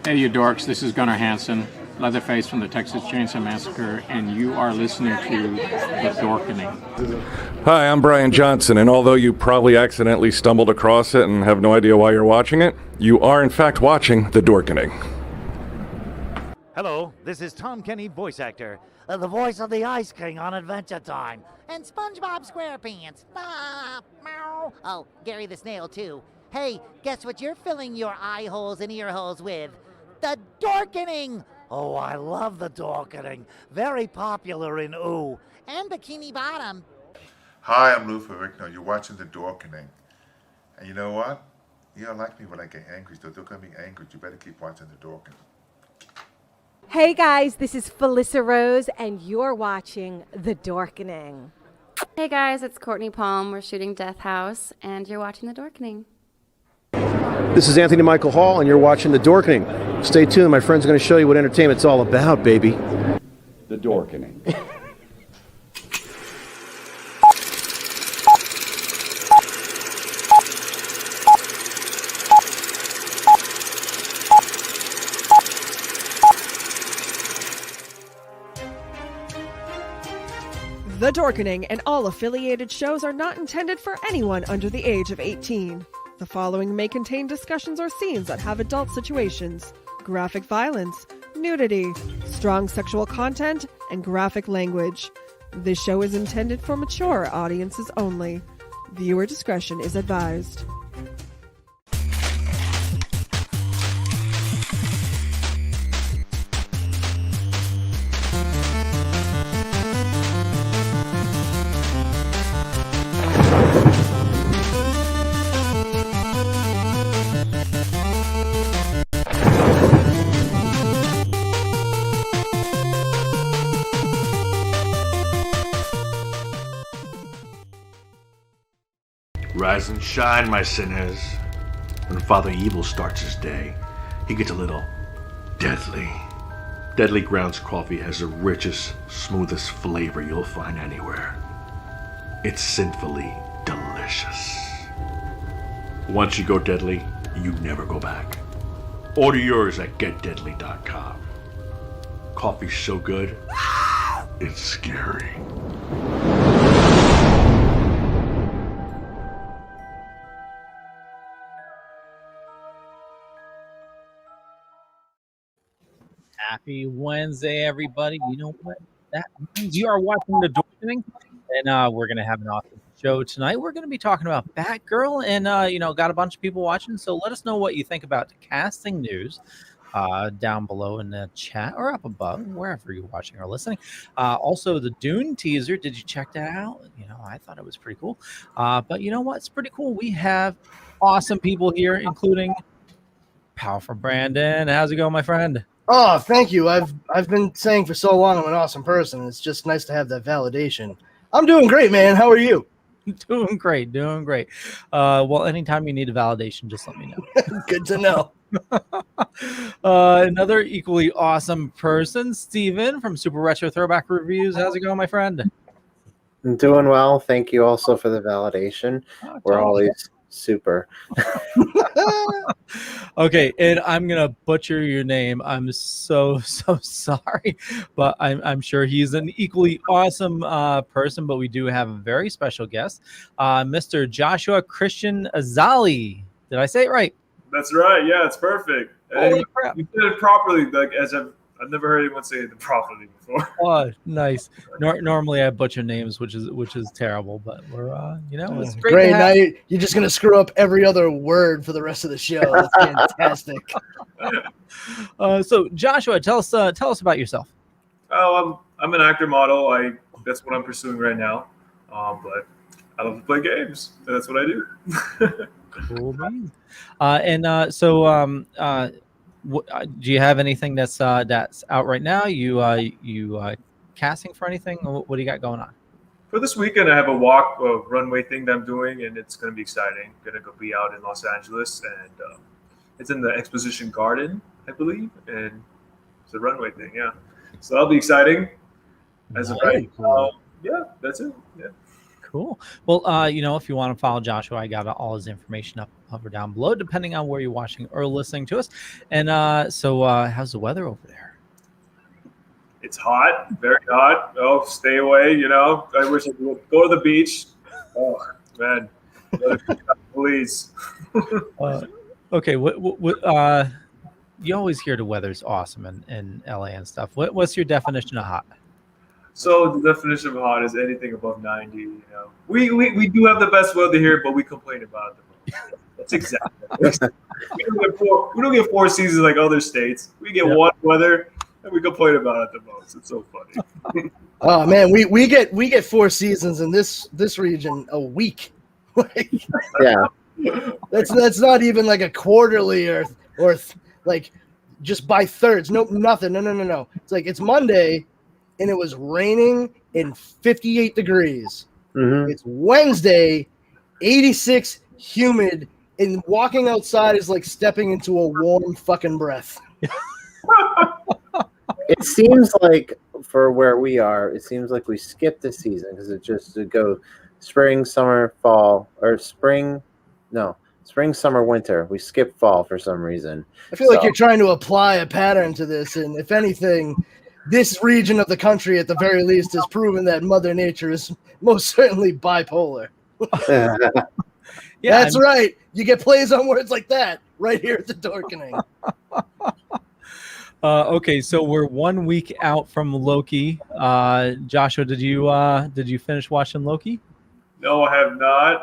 Hey, you dorks, this is Gunnar Hansen, Leatherface from the Texas Chainsaw Massacre, and you are listening to The Dorkening. Hi, I'm Brian Johnson, and although you probably accidentally stumbled across it and have no idea why you're watching it, you are in fact watching The Dorkening. Hello, this is Tom Kenny, voice actor, the voice of the Ice King on Adventure Time, and SpongeBob SquarePants. Meow. Oh, Gary the Snail, too. Hey, guess what you're filling your eye holes and ear holes with? The Dorkening! Oh, I love the Dorkening. Very popular in Ooh, and Bikini Bottom. Hi, I'm Lou Ferrigno. You're watching The Dorkening. And you know what? You don't like me when I get angry, so don't get me angry. You better keep watching The Dorkening. Hey guys, this is Felissa Rose, and you're watching The Dorkening. Hey guys, it's Courtney Palm. We're shooting Death House, and you're watching The Dorkening. This is Anthony Michael Hall, and you're watching The Dorkening. Stay tuned, my friend's going to show you what entertainment's all about, baby. The Dorkening. The Dorkening and all affiliated shows are not intended for anyone under the age of 18. The following may contain discussions or scenes that have adult situations, graphic violence, nudity, strong sexual content, and graphic language. This show is intended for mature audiences only. Viewer discretion is advised. Rise and shine, my sinners. When Father Evil starts his day, he gets a little deadly. Deadly Grounds coffee has the richest, smoothest flavor you'll find anywhere. It's sinfully delicious. Once you go deadly, you never go back. Order yours at getdeadly.com. Coffee's so good, it's scary. Happy Wednesday, everybody. You know what that means? You are watching The Dorkening, and we're going to have an awesome show tonight. We're going to be talking about Batgirl, and, got a bunch of people watching, so let us know what you think about the casting news down below in the chat or up above, wherever you're watching or listening. Also, the Dune teaser, did you check that out? I thought it was pretty cool. But you know what? It's pretty cool. We have awesome people here, including Powerful Brandon. How's it going, my friend? Oh, thank you. I've been saying for so long I'm an awesome person. It's just nice to have that validation. I'm doing great, man. How are you? Doing great. Well, anytime you need a validation, just let me know. Good to know. Another equally awesome person, Steven from Super Retro Throwback Reviews. How's it going, my friend? I'm doing well. Thank you also for the validation. We're always super. Okay, and I'm gonna butcher your name. I'm so sorry, but I'm sure he's an equally awesome person. But we do have a very special guest, Mr. Joshua Christian Azali. Did I say it right? That's right. Yeah, it's perfect. Holy crap. You did it properly. Like I've never heard anyone say it properly before. Oh, nice. Normally I butcher names, which is terrible, but we're it's great. Great. Now you're just gonna screw up every other word for the rest of the show. That's fantastic. So Joshua, tell us about yourself. Oh, I'm an actor model. That's what I'm pursuing right now. But I love to play games. That's what I do. Cool, man. Do you have anything that's out right now? You casting for anything? What do you got going on? For this weekend, I have a runway thing that I'm doing, and it's going to be exciting. Going to go be out in Los Angeles, and it's in the Exposition Garden, I believe, and it's a runway thing. Yeah, so that'll be exciting. As of right, yeah, that's it. Yeah. Cool. Well, if you want to follow Joshua, I got all his information up or down below, depending on where you're watching or listening to us. And so how's the weather over there? It's hot, very hot. Oh, stay away. I wish I could go to the beach. Oh man, please. Okay. What you always hear the weather's awesome in LA and stuff. What's your definition of hot? So the definition of hot is anything above 90. We do have the best weather here, but we complain about it. That's exactly. we don't get four seasons like other states. We get one weather, and we complain about it the most. It's so funny. Oh man, we get 4 seasons in this region a week. Yeah, that's not even like a quarterly or like just by thirds. Nope, nothing. No. It's like it's Monday, and it was raining and 58 degrees. Mm-hmm. It's Wednesday, 86, humid, and walking outside is like stepping into a warm fucking breath. It seems like for where we are, it seems like we skipped the season because it just to go spring, summer, fall, or spring, summer, winter. We skip fall for some reason. I feel like you're trying to apply a pattern to this, and if anything, this region of the country, at the very least, has proven that Mother Nature is most certainly bipolar. That's right. You get plays on words like that right here at the Dorkening. Okay, so we're 1 week out from Loki. Joshua, did you finish watching Loki? No, I have not.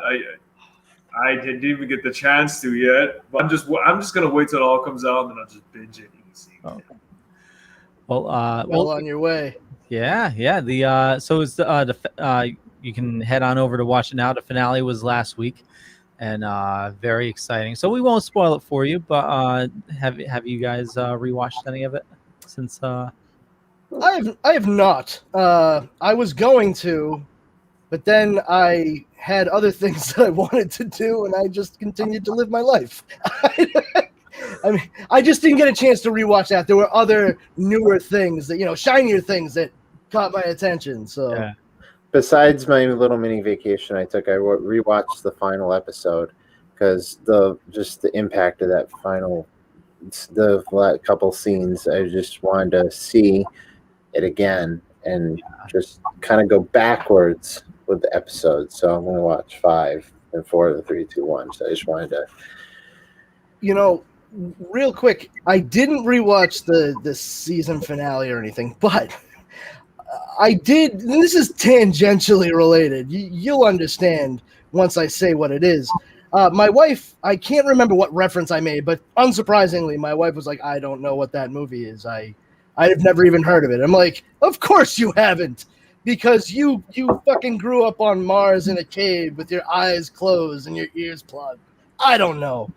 I didn't even get the chance to yet. But I'm just gonna wait till it all comes out, and then I'll just binge it easy. Oh. Well, on your way. Yeah. So it's you can head on over to watch it now. The finale was last week, and very exciting. So we won't spoil it for you, but have you guys rewatched any of it since? I have not. I was going to, but then I had other things that I wanted to do, and I just continued to live my life. I mean, I just didn't get a chance to rewatch that. There were other newer things that, shinier things that caught my attention. So, yeah. Besides my little mini vacation I took, I rewatched the final episode because the impact of that the couple scenes. I just wanted to see it again and just kind of go backwards with the episode. So I'm going to watch 5 and 4, 3, 2, 1. So I just wanted to, real quick, I didn't rewatch the season finale or anything, but I did. And this is tangentially related. You'll understand once I say what it is. My wife, I can't remember what reference I made, but unsurprisingly, my wife was like, "I don't know what that movie is. I've never even heard of it." I'm like, "Of course you haven't, because you fucking grew up on Mars in a cave with your eyes closed and your ears plugged. I don't know."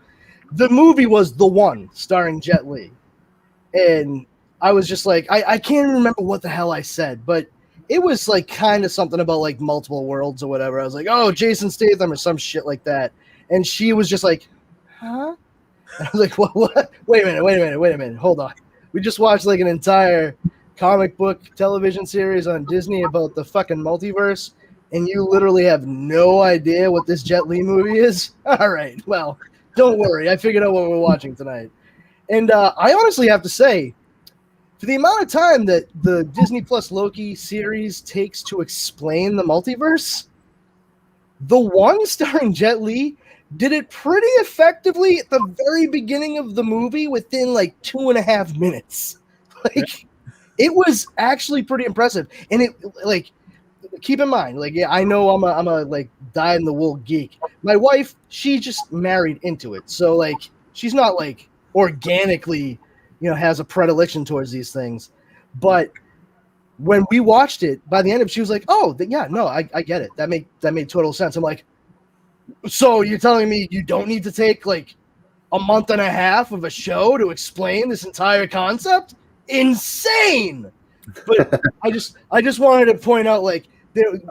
The movie was The One, starring Jet Li. And I was just like, I can't even remember what the hell I said, but it was like kind of something about like multiple worlds or whatever. I was like, "Oh, Jason Statham," or some shit like that. And she was just like, "Huh?" And I was like, what? Wait a minute. Hold on. We just watched like an entire comic book television series on Disney about the fucking multiverse, and you literally have no idea what this Jet Li movie is? All right, well, don't worry. I figured out what we're watching tonight. And I honestly have to say, for the amount of time that the Disney Plus Loki series takes to explain the multiverse, the one starring Jet Li did it pretty effectively at the very beginning of the movie within like 2.5 minutes. Like, it was actually pretty impressive. And it, like, keep in mind, like, yeah, I know I'm a like dyed-in-the-wool geek. My wife, she just married into it, so like she's not like organically, has a predilection towards these things. But when we watched it, by the end of it, she was like, "Oh, yeah, no, I get it. That made total sense." I'm like, "So you're telling me you don't need to take like a month and a half of a show to explain this entire concept? Insane!" But I just wanted to point out, like,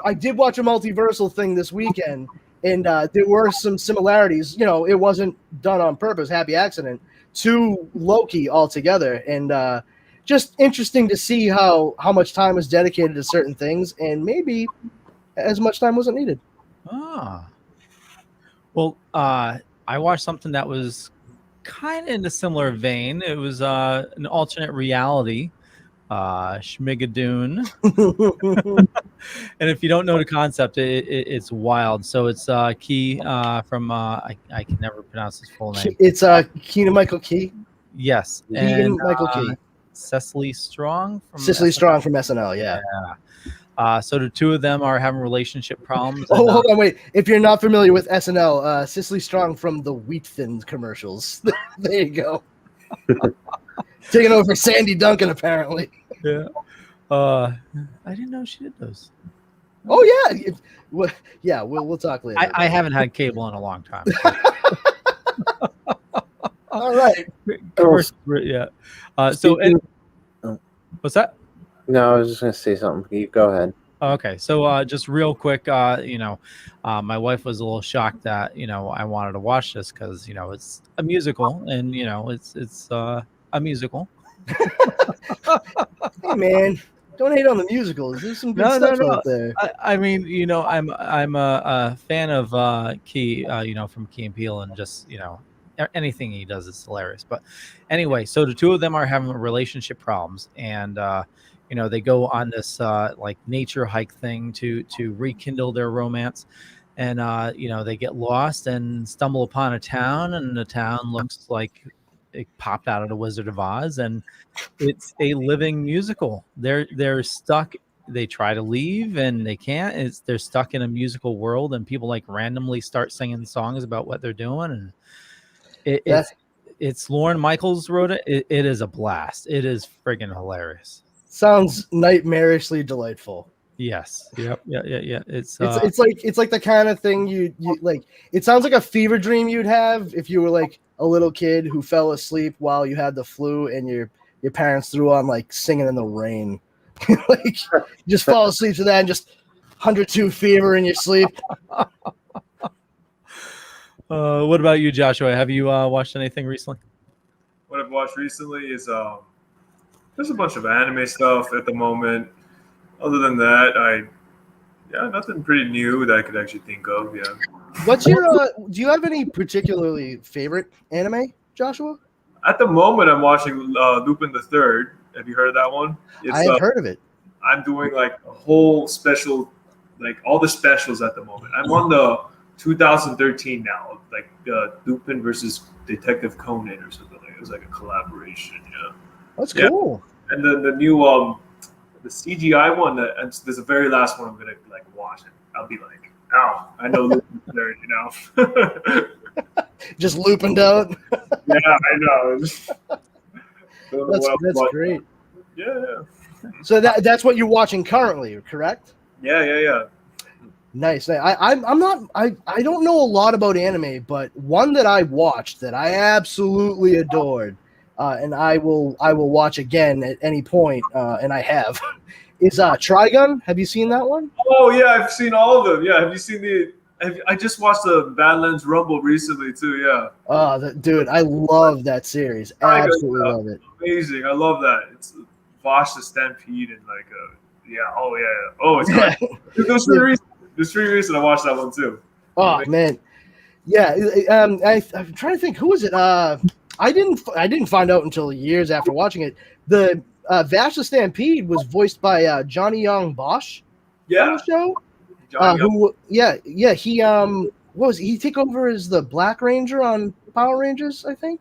I did watch a multiversal thing this weekend, and there were some similarities. It wasn't done on purpose, happy accident, to Loki altogether. And just interesting to see how much time was dedicated to certain things, and maybe as much time wasn't needed. Ah. Well, I watched something that was kind of in a similar vein. It was an alternate reality, Schmigadoon. And if you don't know the concept, it's wild. So it's Key from I can never pronounce his full name. It's Keegan Michael Key. Yes, Keegan Michael Key. Cecily Strong from Strong from SNL. Yeah. So the two of them are having relationship problems. Oh, hold on, wait. If you're not familiar with SNL, Cicely Strong from the Wheat Thins commercials. There you go. Taking over for Sandy Duncan, apparently. Yeah. I didn't know she did those. Oh yeah. Yeah, we'll talk later. I haven't had cable in a long time. All right. Yeah. What's that? No, I was just going to say something. You go ahead. Okay, so just real quick, my wife was a little shocked that I wanted to watch this because it's a musical and it's a musical. Hey man, don't hate on the musicals. There's some good stuff out there. I mean, I'm a fan of Key, from Key and Peele, and just anything he does is hilarious. But anyway, so the two of them are having relationship problems, and they go on this like nature hike thing to rekindle their romance, and they get lost and stumble upon a town, and the town looks like it popped out of the Wizard of Oz, and it's a living musical. They're stuck. They try to leave and they can't. They're stuck in a musical world, and people like randomly start singing songs about what they're doing, and it's Lorne Michaels wrote it. It is a blast. It is friggin' hilarious. Sounds nightmarishly delightful. Yes. Yep. Yeah. It's like the kind of thing you like. It sounds like a fever dream you'd have if you were like a little kid who fell asleep while you had the flu and your parents threw on like Singing in the Rain. Like you just fall asleep to that and just 102 fever in your sleep. What about you, Joshua? Have you watched anything recently? What I've watched recently is there's a bunch of anime stuff at the moment. Other than that, nothing pretty new that I could actually think of. Yeah. What's your? Do you have any particularly favorite anime, Joshua? At the moment, I'm watching Lupin the Third. Have you heard of that one? I've heard of it. I'm doing like a whole special, like all the specials at the moment. I'm on the 2013 now, like Lupin versus Detective Conan or something like. It was like a collaboration. Yeah. That's cool. And then the new the CGI one, and there's a very last one I'm gonna like watch it. I'll be like, oh, I know Lupin there, Just looping out. Yeah, I know. That's great. Yeah. So that's what you're watching currently, correct? Yeah. Nice. I don't know a lot about anime, but one that I watched that I absolutely adored, and I will watch again at any point, and I have, is Trigun. Have you seen that one? Oh yeah, I've seen all of them. Yeah, have you seen I just watched the Badlands Rumble recently too. Yeah. Oh, dude, I love that series. Absolutely love it. Amazing. I love that. It's Vosh the Stampede and like it's great. There's three reasons I watched that one too. Oh man, yeah. I'm trying to think. Who was it? I didn't find out until years after watching it. The Vash the Stampede was voiced by Johnny Young Bosch. Yeah. On the show. He what was he take over as the Black Ranger on Power Rangers? I think.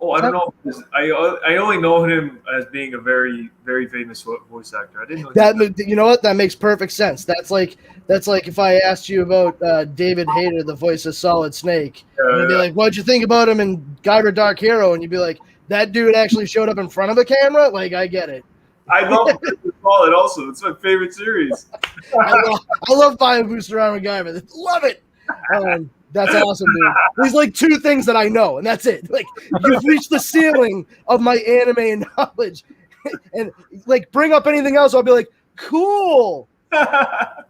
Oh, I don't know. I only know him as being a very, very famous voice actor. I didn't know that. You know what? That makes perfect sense. That's like if I asked you about David Hayter, the voice of Solid Snake, and you'd be like, "What'd you think about him in Guyver Dark Hero?" And you'd be like, "That dude actually showed up in front of a camera." Like, I get it. I love Solid also. It's my favorite series. I love buying Booster Armor Guyver. Love it. That's awesome, dude. There's like two things that I know, and that's it. Like, you've reached the ceiling of my anime knowledge, and like bring up anything else, I'll be like, cool. But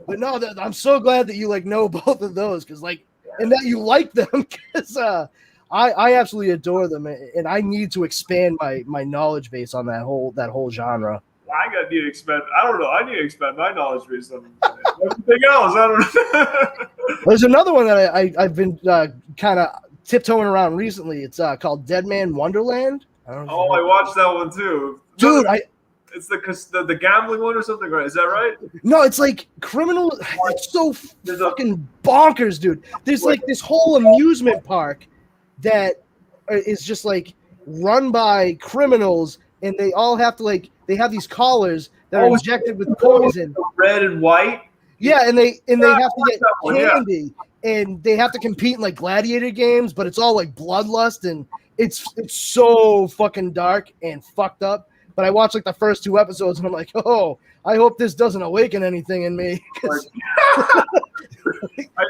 no, I'm so glad that you like know both of those, because like, and that you like them, because I absolutely adore them, and I need to expand my knowledge base on that whole genre. I need to expand. I don't know. I need to expand my knowledge base on. Everything else, I don't know. There's another one that I've been kind of tiptoeing around recently. It's called Dead Man Wonderland. I watched that one too. Dude, it's the gambling one or something, right? Is that right? No, it's like criminal. It's so fucking bonkers, dude. There's like this whole amusement park that is just like run by criminals, and they all have to they have these collars that are injected with poison. Red and white. Yeah, and they have to get candy, and they have to compete in like gladiator games, but it's all like bloodlust, and it's so fucking dark and fucked up. But I watched like the first 2 episodes, and I'm like, oh, I hope this doesn't awaken anything in me.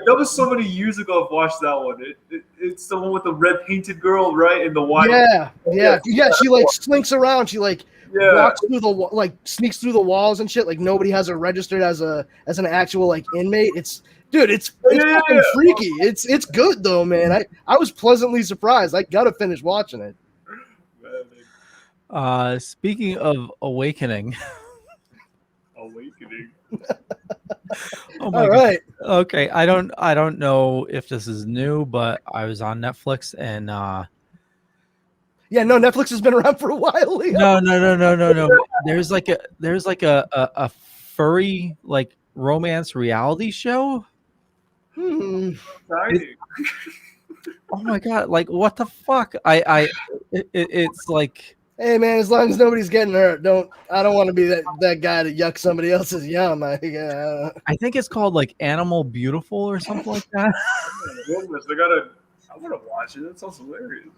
That was so many years ago. I've watched that one. It's the one with the red painted girl, right? In the white. Yeah. She like slinks around. She walks through sneaks through the walls and shit. Like nobody has her registered as an actual like inmate. It's fucking freaky. It's good though, man. I was pleasantly surprised. I gotta finish watching it. Speaking of awakening. Oh my God. Okay, I don't know if this is new, but I was on Netflix and yeah, no, Netflix has been around for a while. Leo. No. There's like a furry like romance reality show. Hmm. Oh my God, like what the fuck? It's like, hey man, as long as nobody's getting hurt, I don't want to be that guy to yuck somebody else's yum. I think it's called like Animal Beautiful or something like that. I'm gonna watch it. That sounds hilarious.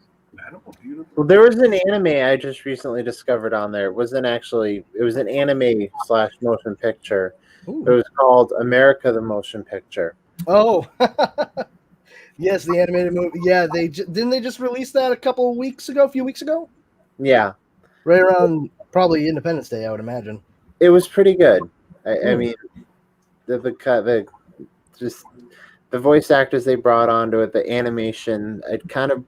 Animal Beautiful. Well, there was an anime I just recently discovered on there. It was an anime / motion picture. Ooh. It was called America the Motion Picture. Oh, yes, the animated movie. Yeah, didn't they just release that a few weeks ago? Yeah, right around probably Independence Day, I would imagine. It was pretty good. I mean, the voice actors they brought onto it, the animation, it kind of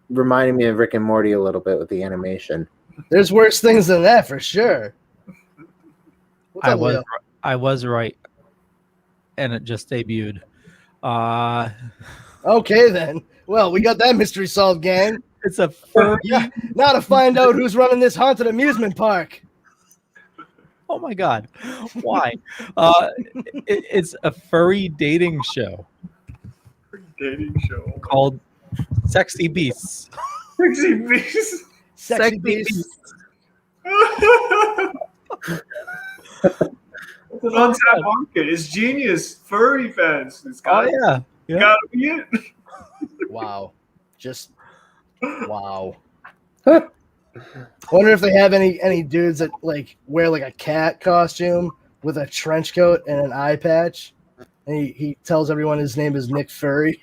reminded me of Rick and Morty a little bit with the animation. There's worse things than that for sure. I was right, and it just debuted. Okay then. Well, we got that mystery solved, gang. It's a furry. Now to find out who's running this haunted amusement park. Oh my God! Why? It's a furry dating show. Called Sexy Beasts. Sexy Beasts. Sexy Beasts. It's an untapped market. It's genius. Furry fans. Gotta be it. Wow. Wow. I wonder if they have any dudes that like wear like a cat costume with a trench coat and an eye patch, and he tells everyone his name is Nick Furry.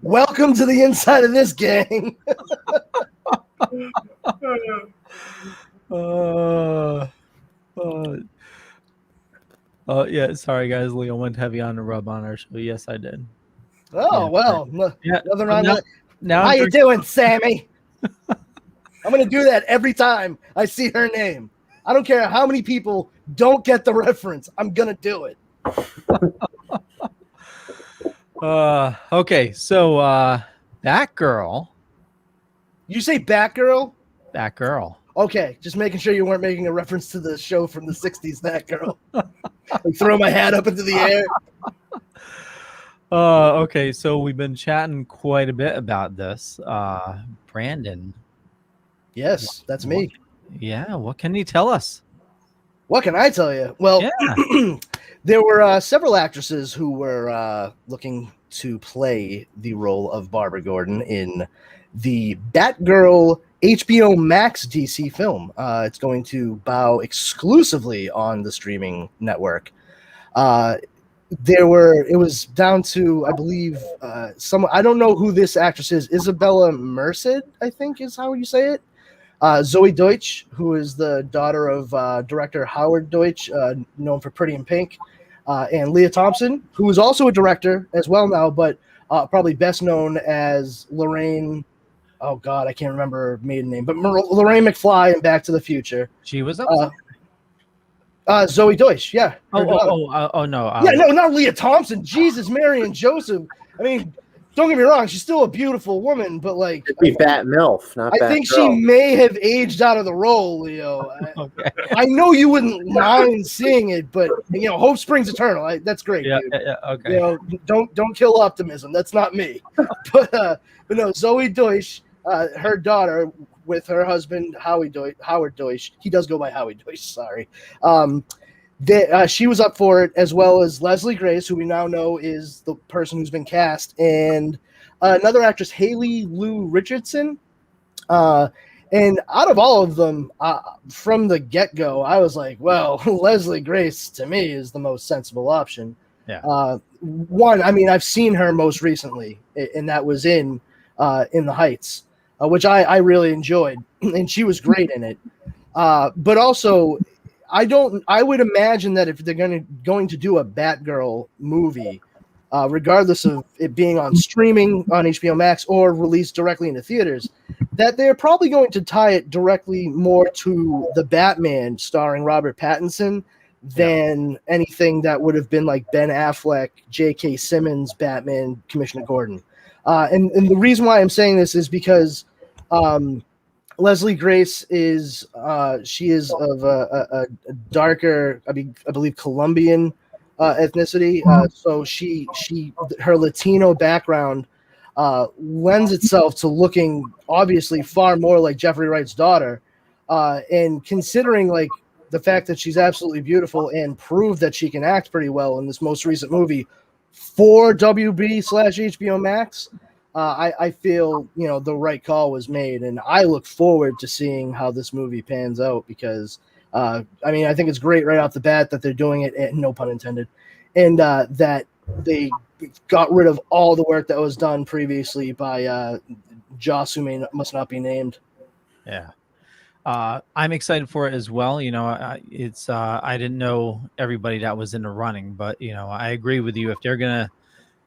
Welcome to the inside of this gang. Yeah, sorry guys, Leo went heavy on the rub on our show. Yes, I did. Oh, well, nothing wrong with it. Now How you doing, Sammy? I'm going to do that every time I see her name. I don't care how many people don't get the reference. I'm going to do it. Okay, so Batgirl. You say Batgirl? Batgirl. Okay, just making sure you weren't making a reference to the show from the 60s, Batgirl. Like throw my hat up into the air. Okay, so we've been chatting quite a bit about this. Brandon. Yes, that's me. What can you tell us? What can I tell you? Well, there were several actresses who were looking to play the role of Barbara Gordon in the Batgirl HBO Max DC film. It's going to bow exclusively on the streaming network. It was down to, I believe, I don't know who this actress is. Isabella Merced, I think is how you say it. Zoe Deutsch, who is the daughter of director Howard Deutsch, known for Pretty in Pink, and Leah Thompson, who is also a director as well now, but probably best known as Lorraine oh God, I can't remember her maiden name, but Lorraine McFly in Back to the Future. She was up. Zoe Deutsch, yeah. her daughter. No. Yeah, no, not Leah Thompson. Jesus, Mary and Joseph. I mean, don't get me wrong, she's still a beautiful woman, but like, It'd be Bat MILF, not I Bat think Girl. she may have aged out of the role, Leo. Okay. I know you wouldn't mind seeing it, but you know, hope springs eternal. That's great, Yeah, dude. okay. You know, don't kill optimism. That's not me. but no, Zoe Deutsch, her daughter with her husband Howard Deutsch. He does go by Howie Deutsch. Sorry. She was up for it, as well as Leslie Grace, who we now know is the person who's been cast, and another actress, Haley Lou Richardson. And out of all of them, from the get-go, I was like, well, Leslie Grace, to me, is the most sensible option. Yeah. One, I mean, I've seen her most recently, and that was in The Heights, which I really enjoyed, and she was great in it. But also, I would imagine that if they're going to do a Batgirl movie, regardless of it being on streaming on HBO Max or released directly into theaters, that they're probably going to tie it directly more to the Batman starring Robert Pattinson than anything that would have been like Ben Affleck, J.K. Simmons, Batman, Commissioner Gordon. And the reason why I'm saying this is because Leslie Grace is she is of a darker, I believe Colombian ethnicity. So her Latino background lends itself to looking obviously far more like Jeffrey Wright's daughter. And considering like the fact that she's absolutely beautiful and proved that she can act pretty well in this most recent movie for WB/HBO Max, I feel, you know, the right call was made, and I look forward to seeing how this movie pans out because, I mean, I think it's great right off the bat that they're doing it, and no pun intended, and that they got rid of all the work that was done previously by Joss, who must not be named. Yeah. I'm excited for it as well. You know, I didn't know everybody that was in the running, but, you know, I agree with you. If they're going to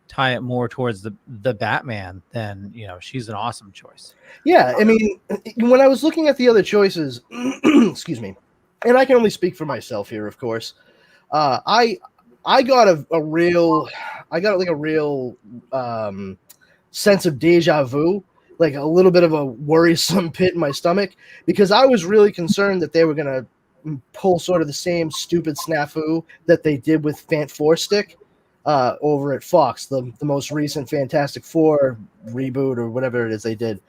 tie it more towards the Batman, then, you know, she's an awesome choice. Yeah, I mean, when I was looking at the other choices, excuse me, and I can only speak for myself here, of course. I got a real sense of deja vu, like a little bit of a worrisome pit in my stomach, because I was really concerned that they were gonna pull sort of the same stupid snafu that they did with Fant Four Stick over at Fox, the most recent Fantastic Four reboot or whatever it is they did,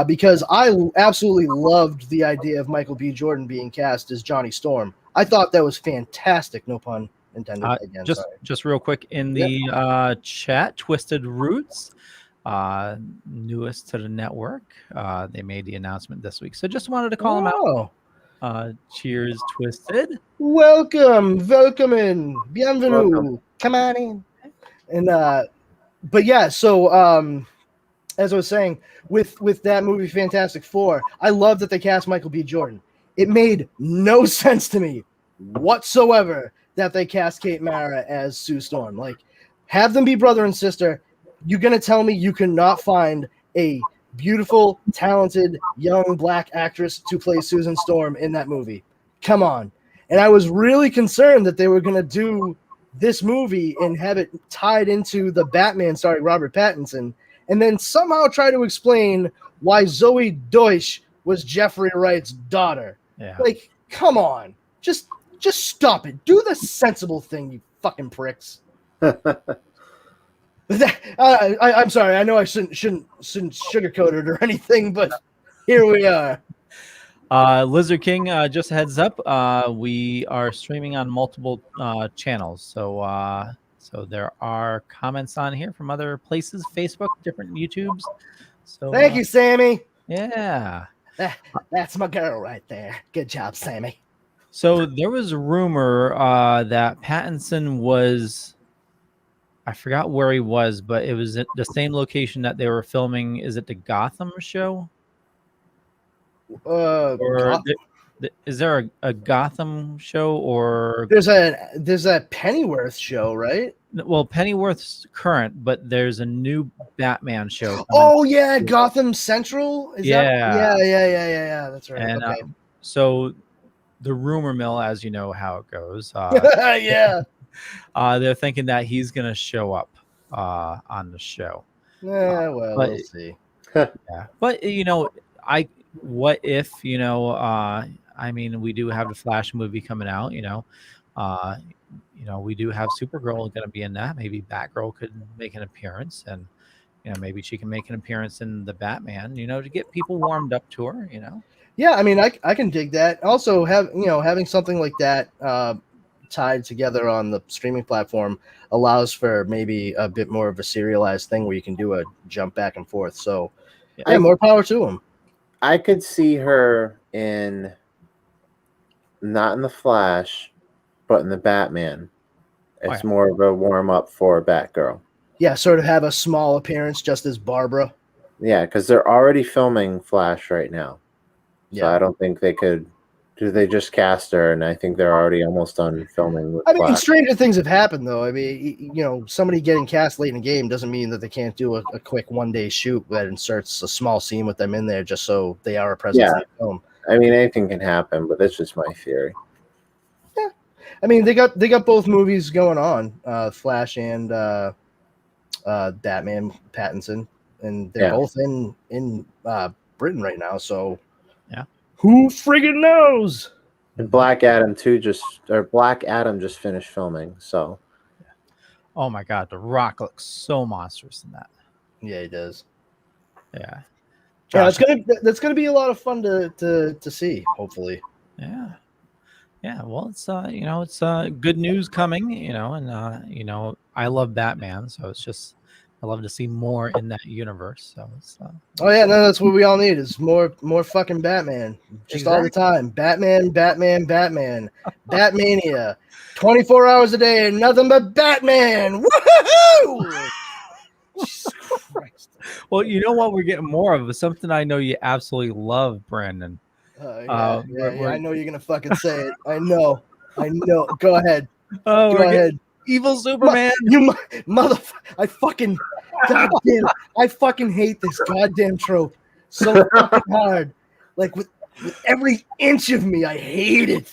because I absolutely loved the idea of Michael B. Jordan being cast as Johnny Storm. I thought that was fantastic. No pun intended. Again, just real quick in the chat, Twisted Roots, newest to the network, they made the announcement this week, so just wanted to call them out. Cheers, Twisted. Welcome in, bienvenue. Welcome. Come on in. And but yeah, so as I was saying, with that movie Fantastic Four, I love that they cast Michael B. Jordan. It made no sense to me whatsoever that they cast Kate Mara as Sue Storm. Like, have them be brother and sister. You're gonna tell me you cannot find a beautiful, talented, young black actress to play Susan Storm in that movie? Come on. And I was really concerned that they were gonna do this movie and have it tied into the Batman starring Robert Pattinson, and then somehow try to explain why Zoe Deutsch was Jeffrey Wright's daughter. Yeah. Like, come on. Just stop it. Do the sensible thing, you fucking pricks. I'm sorry. I know I shouldn't sugarcoat it or anything, but here we are. Lizard King, just a heads up, we are streaming on multiple channels, so there are comments on here from other places, Facebook, different YouTubes. So thank you, Sammy. Yeah, that's my girl right there. Good job, Sammy. So there was a rumor that Pattinson was, I forgot where he was, but it was at the same location that they were filming. Is it the Gotham show? Is there a Gotham show, or there's a Pennyworth show, right? Well, Pennyworth's current, but there's a new Batman show coming. Oh yeah, Gotham Central. Is Yeah. that? Yeah. That's right. And Okay. so the rumor mill, as you know how it goes, Yeah. they're thinking that he's going to show up on the show. Yeah, well, but- we'll see. Yeah, but what if I mean, we do have the Flash movie coming out. We do have Supergirl going to be in that. Maybe Batgirl could make an appearance, and maybe she can make an appearance in the Batman. To get people warmed up to her. Yeah, I mean, I can dig that. Also, having something like that tied together on the streaming platform allows for maybe a bit more of a serialized thing where you can do a jump back and forth. So, yeah, more power to them. I could see her not in the Flash, but in the Batman. It's more of a warm up for Batgirl. Yeah, sort of have a small appearance just as Barbara. Yeah, because they're already filming Flash right now. So Yeah. I don't think they could. Do they just cast her? And I think they're already almost done filming with Flash. Stranger things have happened, though. I mean, somebody getting cast late in a game doesn't mean that they can't do a quick one-day shoot that inserts a small scene with them in there just so they are a presence in the film. I mean, anything can happen, but that's just my theory. Yeah. I mean, they got both movies going on, Flash and Batman Pattinson, and they're both in Britain right now, so who friggin' knows? And Black Adam just finished filming, so. Oh my God, The Rock looks so monstrous in that. Yeah, he does. Yeah. Yeah, that's gonna be a lot of fun to see, hopefully. Yeah. Yeah, well, it's good news coming, and I love Batman, so it's just I love to see more in that universe. So it's oh yeah, no, that's what we all need is more fucking Batman, just all the time. Batman, Batmania, 24 hours a day and nothing but Batman. Woohoo! Jesus Christ. Well, you know what we're getting more of is something I know you absolutely love, Brandon. I know you're gonna fucking say it. I know. Go ahead. Oh, go ahead. Evil Superman. You motherfucker! I fucking hate this goddamn trope so fucking hard. Like with every inch of me, I hate it.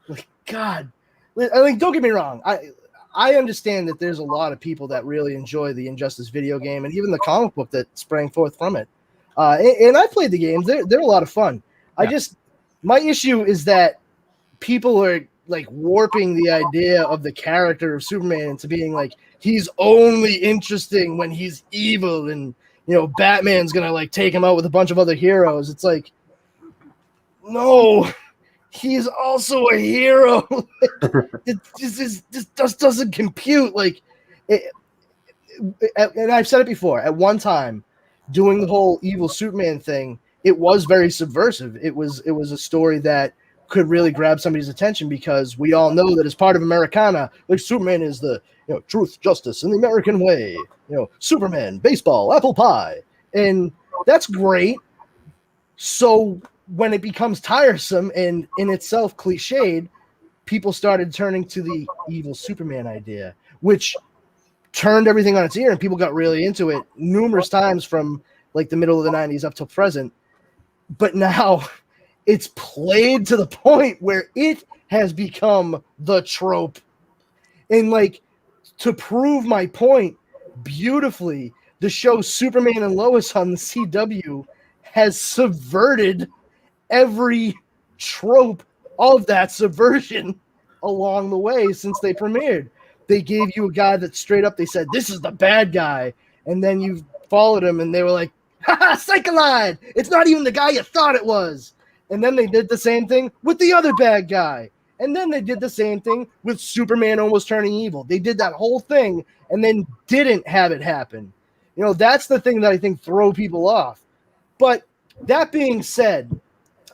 Like God, I mean, don't get me wrong. I understand that there's a lot of people that really enjoy the Injustice video game and even the comic book that sprang forth from it. And I played the games; they're a lot of fun. Yeah. My issue is that people are like warping the idea of the character of Superman into being like he's only interesting when he's evil and Batman's gonna like take him out with a bunch of other heroes. It's like, no, he's also a hero. It just doesn't compute. Like, and I've said it before. At one time, doing the whole evil Superman thing, it was very subversive. It was a story that could really grab somebody's attention because we all know that as part of Americana, like Superman is the truth, justice, and the American way. Superman, baseball, apple pie, and that's great. So when it becomes tiresome and in itself cliched, people started turning to the evil Superman idea, which turned everything on its ear, and people got really into it numerous times from like the middle of the 90s up till present. But now it's played to the point where it has become the trope. And like, to prove my point beautifully, the show Superman and Lois on the CW has subverted every trope of that subversion along the way since they premiered. They gave you a guy that straight up, they said, this is the bad guy. And then you followed him and they were like, haha, Psycholide! It's not even the guy you thought it was. And then they did the same thing with the other bad guy. And then they did the same thing with Superman almost turning evil. They did that whole thing and then didn't have it happen. That's the thing that I think throw people off. But that being said,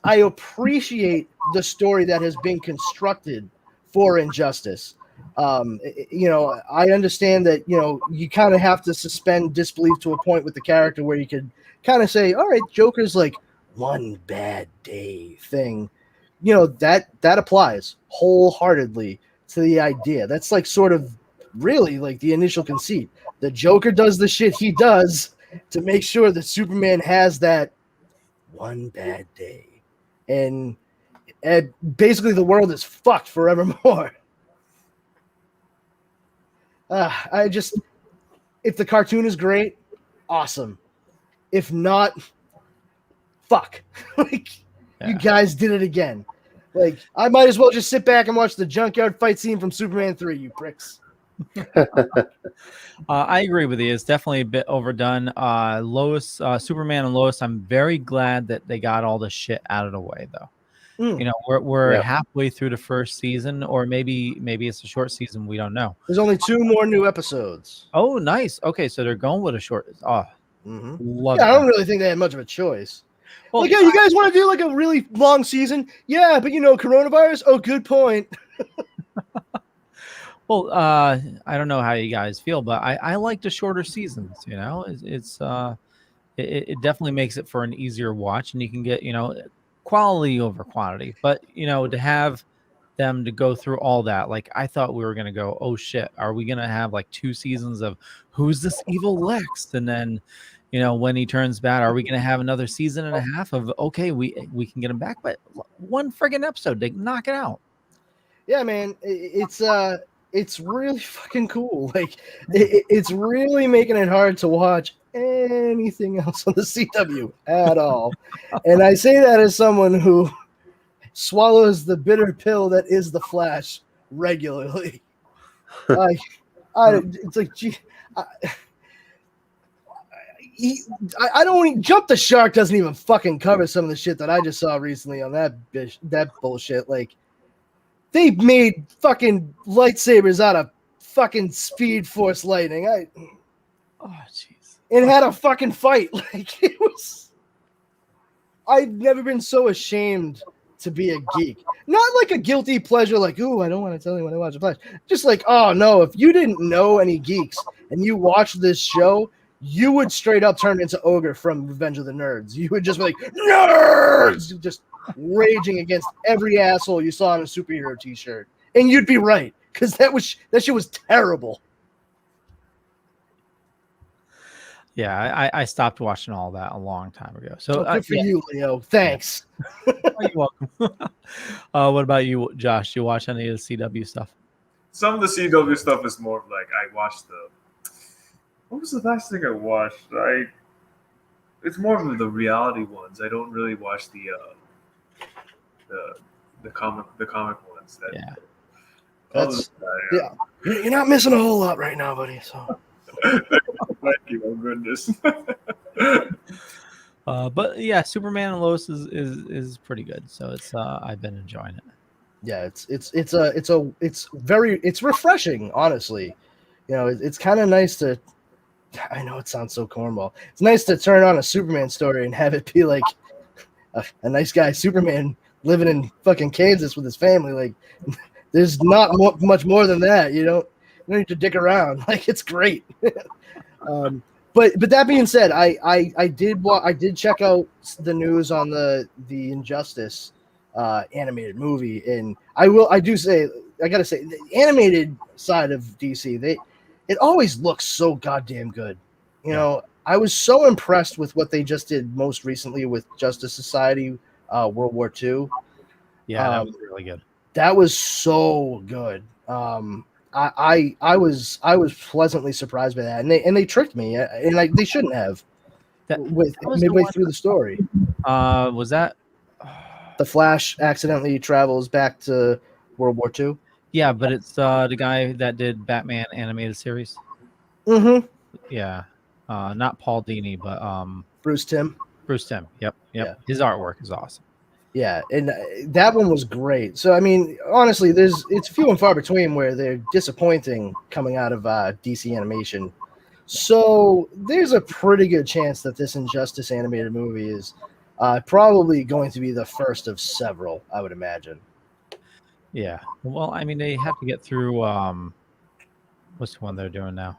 I appreciate the story that has been constructed for Injustice. I understand that, you kind of have to suspend disbelief to a point with the character where you could kind of say, all right, Joker's like one bad day thing. That applies wholeheartedly to the idea. That's like sort of really like the initial conceit. The Joker does the shit he does to make sure that Superman has that one bad day. And basically the world is fucked forevermore. If the cartoon is great, awesome. If not, fuck. You guys did it again. Like, I might as well just sit back and watch the junkyard fight scene from Superman 3, you pricks. I agree with you. It's definitely a bit overdone. Lois, Superman and Lois, I'm very glad that they got all the shit out of the way, though. You know, we're halfway through the first season, or maybe it's a short season. We don't know. There's only 2 more new episodes. Oh, nice. Okay, so they're going with a short. Oh, love I that. don't really think they had much of a choice. Well, like, yeah, you guys want to do like a really long season? Yeah, but coronavirus. Oh, good point. Well, I don't know how you guys feel, but I like the shorter seasons. You know, it definitely makes it for an easier watch, and you can get quality over quantity. But to have them to go through all that, like I thought we were gonna go, oh shit, are we gonna have like 2 seasons of who's this evil Lex, and then when he turns bad, are we gonna have another season and a half of okay, we can get him back, but one friggin' episode, they knock it out. Yeah, man, it's really fucking cool. Like, it's really making it hard to watch anything else on the CW at all. And I say that as someone who swallows the bitter pill that is the Flash regularly. It's like, gee, I don't jump the shark. Doesn't even fucking cover some of the shit that I just saw recently on that bullshit. Like, they made fucking lightsabers out of fucking Speed Force lightning. Oh, jeez. It had a fucking fight. Like, it was. I've never been so ashamed to be a geek. Not like a guilty pleasure, like, ooh, I don't want to tell you when I watch a Flash. Just like, oh no, if you didn't know any geeks and you watched this show, you would straight up turn into Ogre from Revenge of the Nerds. You would just be like, nerds! Just raging against every asshole you saw on a superhero t-shirt. And you'd be right, because that shit was terrible. Yeah, I stopped watching all that a long time ago. So good for you, Leo. Thanks. Oh, you're welcome. What about you, Josh? You watch any of the CW stuff? Some of the CW stuff is more of like I watched what was the last thing I watched? It's more of the reality ones. I don't really watch the comic ones. Yeah. You're not missing a whole lot right now, buddy. So. Thank you. Oh goodness. But yeah, Superman and Lois is pretty good. So it's I've been enjoying it. Yeah, it's refreshing, honestly. It's kind of nice to. I know it sounds so cornball. It's nice to turn on a Superman story and have it be like a nice guy Superman living in fucking Kansas with his family. Like, there's not much more than that. You don't need to dick around. Like, it's great. But that being said, I did check out the news on the Injustice animated movie, and I gotta say the animated side of DC, it always looks so goddamn good. I was so impressed with what they just did most recently with Justice Society World War II. Yeah, that was really good. That was so good. I was pleasantly surprised by that, and they tricked me, and they shouldn't have. Midway through the story, was that the Flash accidentally travels back to World War II? Yeah, but it's the guy that did Batman animated series. Mm-hmm. Yeah, not Paul Dini, but Bruce Timm. Bruce Timm. Yep. Yeah. His artwork is awesome. Yeah, and that one was great. So I mean, honestly, it's few and far between where they're disappointing coming out of DC animation. So there's a pretty good chance that this Injustice animated movie is probably going to be the first of several, I would imagine. Yeah. Well, I mean, they have to get through. What's the one they're doing now?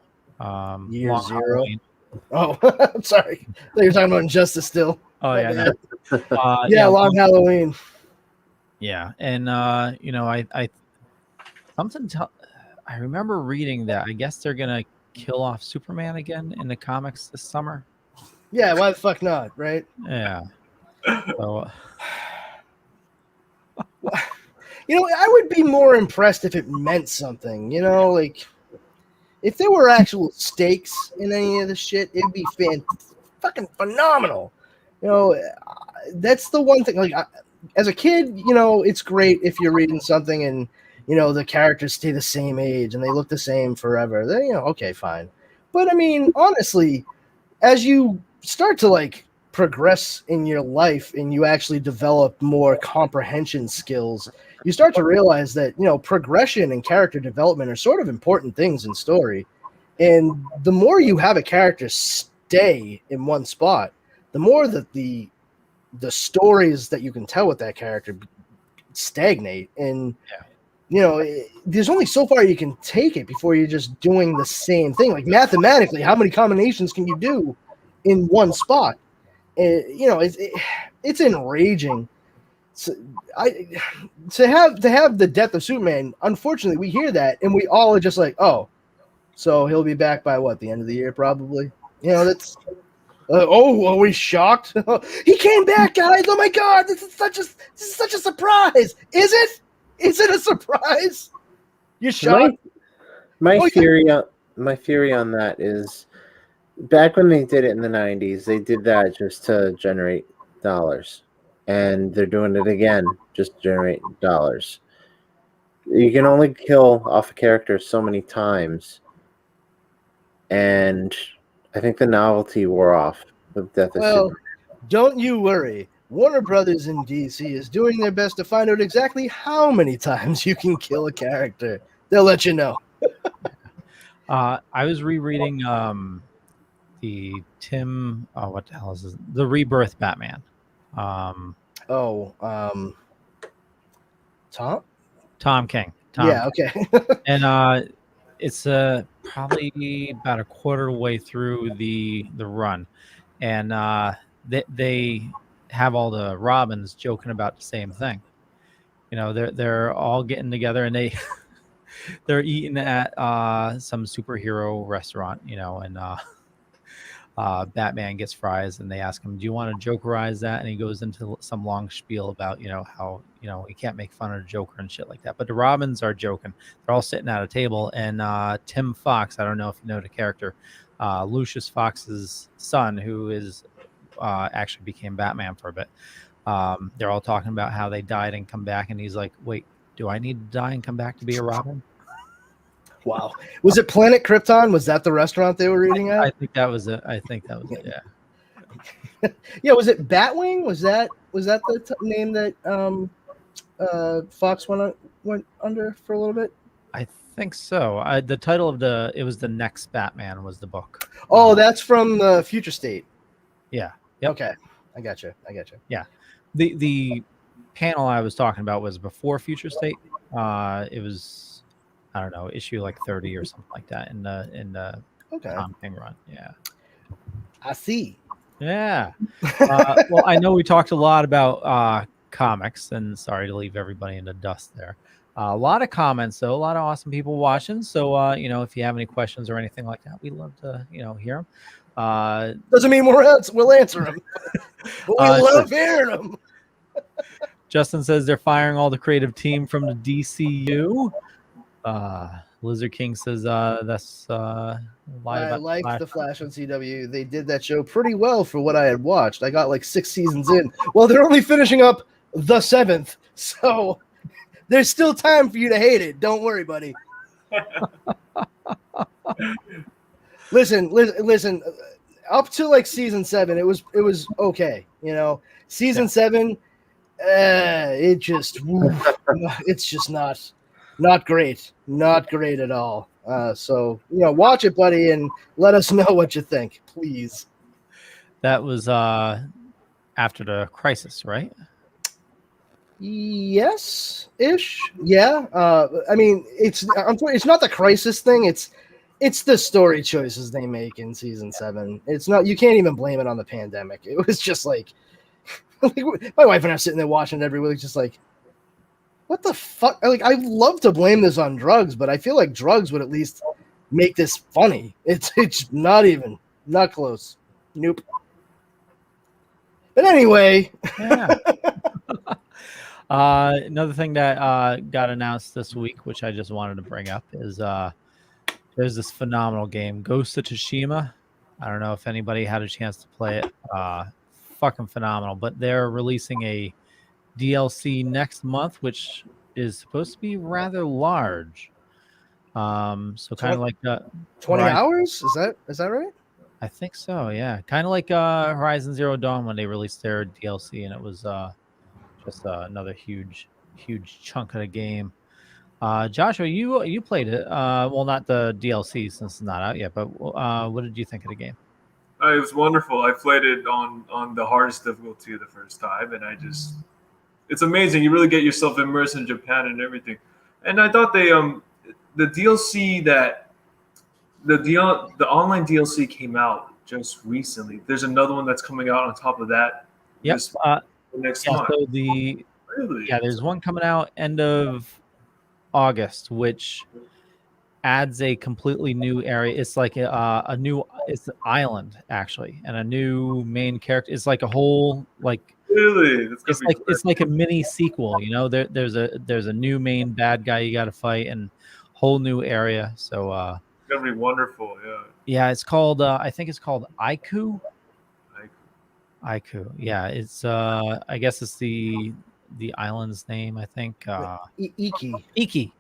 Year Long Zero. Halloween. Oh, I'm sorry. I thought you were talking about Injustice still. Oh yeah. No. Yeah, Long Halloween. Yeah, and I I remember reading that. I guess they're gonna kill off Superman again in the comics this summer. Yeah, why the fuck not, right? Yeah. So, I would be more impressed if it meant something. Like if there were actual stakes in any of the shit, it'd be fucking phenomenal. That's the one thing. Like as a kid, it's great if you're reading something and the characters stay the same age and they look the same forever. Then okay, fine. But I mean, honestly, as you start to like progress in your life and you actually develop more comprehension skills, you start to realize that progression and character development are sort of important things in story. And the more you have a character stay in one spot, the more that the stories that you can tell with that character stagnate. And there's only so far you can take it before you're just doing the same thing. Like mathematically, how many combinations can you do in one spot? It's enraging. So to have the death of Superman. Unfortunately, we hear that and we all are just like, oh, so he'll be back by what, the end of the year, probably. That's. Are we shocked? He came back, guys! Oh my God, this is such a surprise. Is it? Is it a surprise? You're shocked. My theory on that is, back when they did it in the 90s, they did that just to generate dollars. And they're doing it again just to generate dollars. You can only kill off a character so many times. And I think the novelty wore off with Death of Superman. Don't you worry. Warner Brothers in DC is doing their best to find out exactly how many times you can kill a character. They'll let you know. I was rereading the Tim. Oh, what the hell is this? The Rebirth Batman. Tom King. Yeah, okay. And it's probably about a quarter way through the run, and they have all the Robins joking about the same thing. They're all getting together and they're eating at some superhero restaurant, and Batman gets fries and they ask him, do you want to jokerize that? And he goes into some long spiel about, how, he can't make fun of the Joker and shit like that. But the Robins are joking. They're all sitting at a table. And Tim Fox, I don't know if you know the character, Lucius Fox's son, who is actually became Batman for a bit. They're all talking about how they died and come back. And he's like, wait, do I need to die and come back to be a Robin? Wow. Was it Planet Krypton? Was that the restaurant they were eating at? I think that was it. Yeah. Yeah. Was it Batwing? Was that the name that Fox went under for a little bit? I think so. The title of it was The Next Batman was the book. Oh, that's from the Future State. Yeah. Yep. Okay. I got you. Yeah. The panel I was talking about was before Future State. It was, I don't know, issue like 30 or something like that in the Tom King run. Yeah. I see. Yeah. Well, I know we talked a lot about comics, and sorry to leave everybody in the dust there. A lot of comments, though, a lot of awesome people watching. So, if you have any questions or anything like that, we'd love to, hear them. Doesn't mean we'll answer them. But we love hearing them. Justin says they're firing all the creative team from the DCU. Lizard King says that's I liked The Flash on CW. They did that show pretty well for what I had watched. I got like 6 seasons in. Well, they're only finishing up the 7th, so there's still time for you to hate it. Don't worry, buddy. Listen. Up to like season 7, it was okay. Season 7, it's just not great. Not great at all. So watch it, buddy, and let us know what you think, please. That was after the Crisis, right? Yes, ish. Yeah. I mean, it's not the Crisis thing. It's the story choices they make in season 7. It's not. You can't even blame it on the pandemic. It was just like my wife and I are sitting there watching it every week, just like, what the fuck? Like, I love to blame this on drugs, but I feel like drugs would at least make this funny. It's not close. Nope. But anyway, Yeah. Another thing that got announced this week, which I just wanted to bring up, is there's this phenomenal game, Ghost of Tsushima. I don't know if anybody had a chance to play it. Fucking phenomenal. But they're releasing a DLC next month, which is supposed to be rather large. So kind of like 20 hours? Is that right? I think so, yeah. Kind of like Horizon Zero Dawn when they released their DLC, and it was just another huge chunk of the game. Joshua, you played it. Well, not the DLC since it's not out yet, but what did you think of the game? It was wonderful. I played it on the hardest difficulty the first time, and it's amazing. You really get yourself immersed in Japan and everything. And I thought the DLC the online DLC came out just recently. There's another one that's coming out on top of that. Yep. Next yeah, month. so Really? there's one coming out end of August, which adds a completely new area. It's like it's an island actually, and a new main character. It's like a whole Really? It's like a mini sequel. You know, there's a new main bad guy you got to fight, and whole new area. So it's gonna be wonderful. Yeah. Yeah, it's called. I think it's called Aiku. Aiku. Yeah, it's. I guess it's the island's name. I think. Iki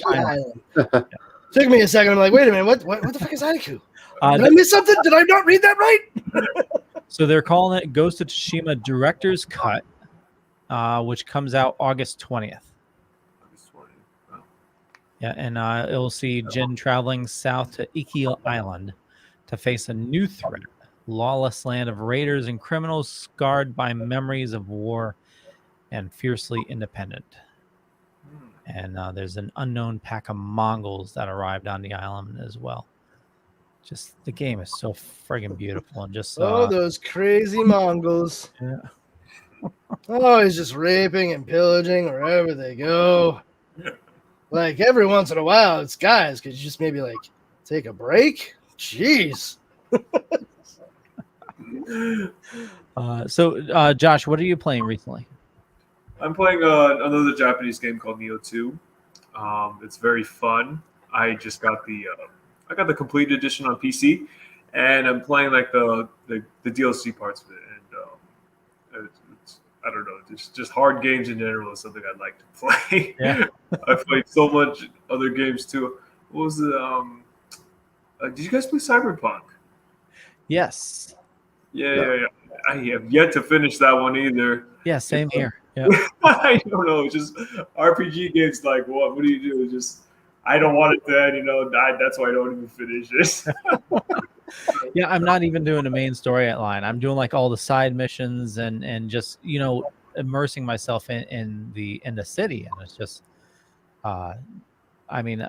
Island. Took me a second. I'm like, wait a minute. What the fuck is Aiku? Did I miss something? Did I not read that right? So they're calling it Ghost of Tsushima Director's Cut, which comes out August 20th. Yeah, and it'll see Jin traveling south to Iki Island to face a new threat, lawless land of raiders and criminals scarred by memories of war and fiercely independent. And there's an unknown pack of Mongols that arrived on the island as well. Just the game is so friggin' beautiful and just those crazy Mongols. Yeah. Always just raping and pillaging wherever they go. Like every once in a while, it's guys, could you just maybe like take a break? Jeez. So, Josh, what are you playing recently? I'm playing another Japanese game called Neo 2. It's very fun. I just got the complete edition on PC, and I'm playing like the DLC parts of it. And it's, I don't know, just hard games in general is something I'd like to play. Yeah. I've played so much other games too. What was the did you guys play Cyberpunk? Yes. Yeah. I have yet to finish that one either. Yeah, same here. Yeah. I don't know. It's just RPG games. Like, what do you do? It's just I don't want it to end. That's why I don't even finish it. Yeah, I'm not even doing the main storyline. I'm doing like all the side missions and just immersing myself in the city, and it's just I mean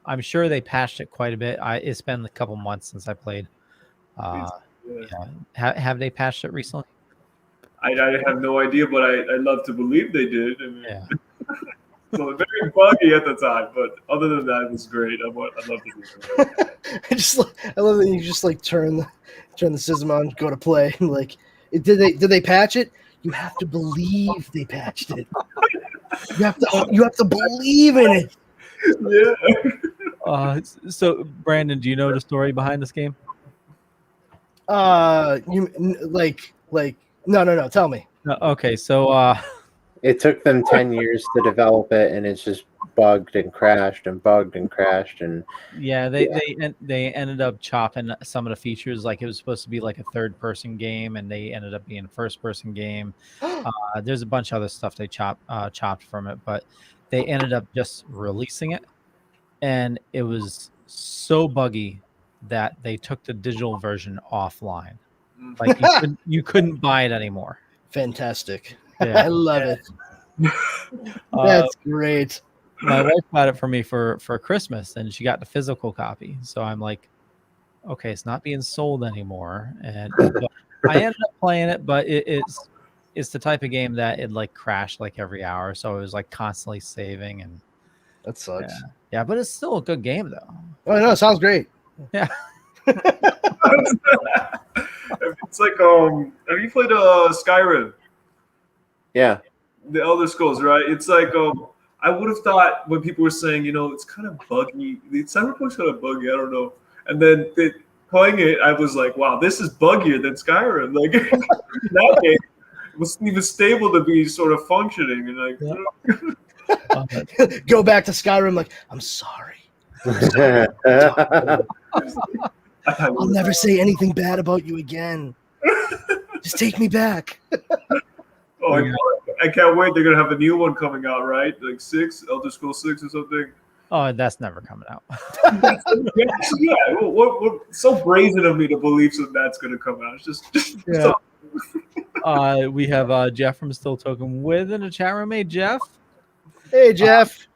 I'm sure they patched it quite a bit. It's been a couple months since I played. Yeah. Have they patched it recently? I have no idea, but I love to believe they did. I mean, yeah. So very buggy at the time, but other than that, it was great. I love to do it. I love that you just like turn the system on, go to play, and like, did they patch it? You have to believe they patched it. You have to believe in it. Yeah. So Brandon, do you know the story behind this game? No. Tell me. Okay, so it took them 10 years to develop it, and it's just bugged and crashed and bugged and crashed and they ended up chopping some of the features. Like it was supposed to be like a third-person game, and they ended up being a first-person game. There's a bunch of other stuff they chopped from it, but they ended up just releasing it, and it was so buggy that they took the digital version offline. Like you couldn't buy it anymore. Fantastic. Yeah. I love it. That's great. My wife got it for me for Christmas, and she got the physical copy. So I'm like, okay, it's not being sold anymore. And I ended up playing it, but it's the type of game that it like crashed like every hour, so it was like constantly saving, and that sucks. Yeah, but it's still a good game though. Oh no, it sounds great. Yeah. It's like have you played Skyrim? Yeah. The Elder Scrolls, right? It's like I would have thought when people were saying, it's kind of buggy. The Cyberpunk's kind of buggy. I don't know. And then playing it, I was like, wow, this is buggier than Skyrim. Like that game was even stable to be sort of functioning, and like go back to Skyrim. Like, I'm sorry. I'll never say anything bad about you again. Just take me back. Oh, I can't wait. They're gonna have a new one coming out, right? Like Elder Scrolls 6 or something. Oh, that's never coming out. Yeah, what so brazen of me to believe that's gonna come out. It's just Yeah. We have Jeff from Still Token in the chat room. Hey, Jeff. Hey, Jeff.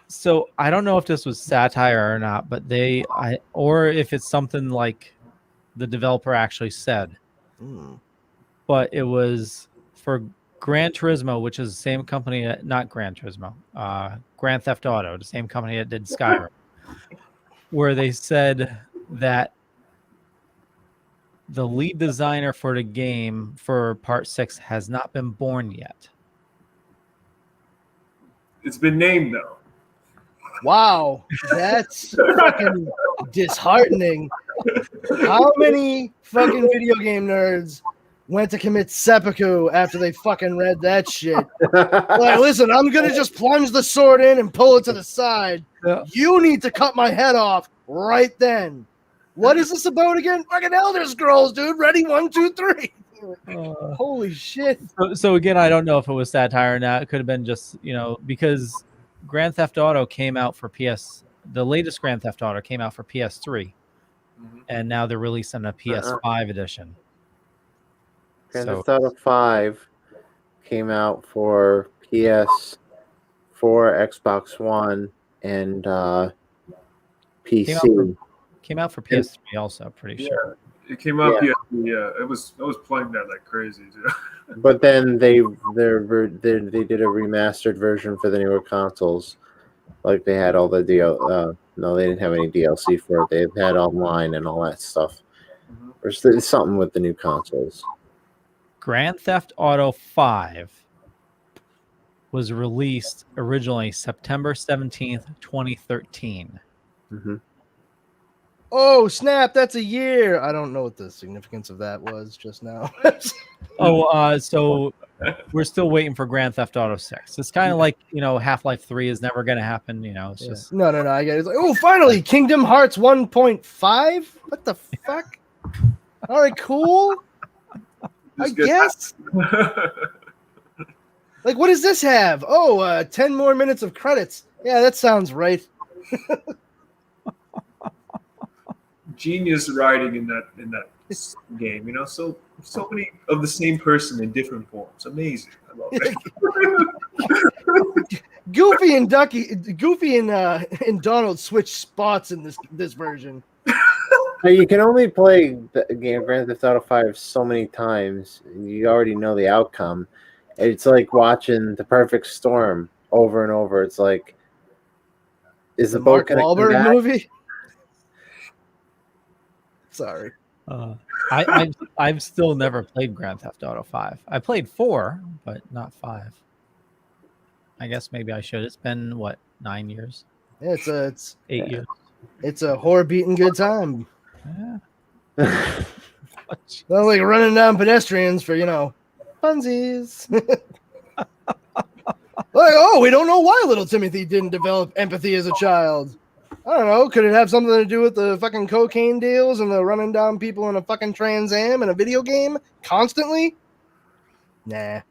So I don't know if this was satire or not, but or if it's something like the developer actually said. But it was for Gran Turismo, which is the same company, not Gran Turismo, Grand Theft Auto, the same company that did Skyrim, where they said that the lead designer for the game for Part 6 has not been born yet. It's been named though. Wow, that's fucking disheartening. How many fucking video game nerds went to commit seppuku after they fucking read that shit? Like, listen, I'm gonna just plunge the sword in and pull it to the side. Yeah. You need to cut my head off right then. What is this about again? Fucking Elder Scrolls, dude. Ready? 1, 2, 3. Holy shit. So again, I don't know if it was satire or not. It could have been just, because Grand Theft Auto came out for the latest Grand Theft Auto came out for PS3, and now they're releasing a PS5 edition. Grand Theft Auto 5 came out for PS4, Xbox One, and PC. Came out for PS3 also, pretty sure. It came out. Yeah, it was playing that like crazy too. But then they did a remastered version for the newer consoles. Like they had all the no, they didn't have any DLC for it. They had online and all that stuff. Or it's something with the new consoles. Grand Theft Auto 5 was released originally September 17th, 2013. Oh, snap, that's a year. I don't know what the significance of that was just now. So we're still waiting for Grand Theft Auto 6. It's kind of like, Half-Life 3 is never going to happen, It's just... No, I get it. It's like, oh, finally, Kingdom Hearts 1.5? What the fuck? All right, cool. I guess. Like, what does this have? Oh, 10 more minutes of credits. Yeah, that sounds right. Genius writing in that game, so many of the same person in different forms. Amazing. I love it. Goofy and Donald switch spots in this version. You can only play the game Grand Theft Auto 5 so many times. You already know the outcome. It's like watching The Perfect Storm over and over. It's like, is the boat going to come back? Movie? Sorry. I've still never played Grand Theft Auto 5. I played 4, but not 5. I guess maybe I should. It's been 9 years? Yeah, it's 8 years. It's a whore beating good time. Yeah. Not like running down pedestrians for funsies. Like, we don't know why little Timothy didn't develop empathy as a child. I don't know. Could it have something to do with the fucking cocaine deals and the running down people in a fucking Trans Am in a video game constantly? Nah.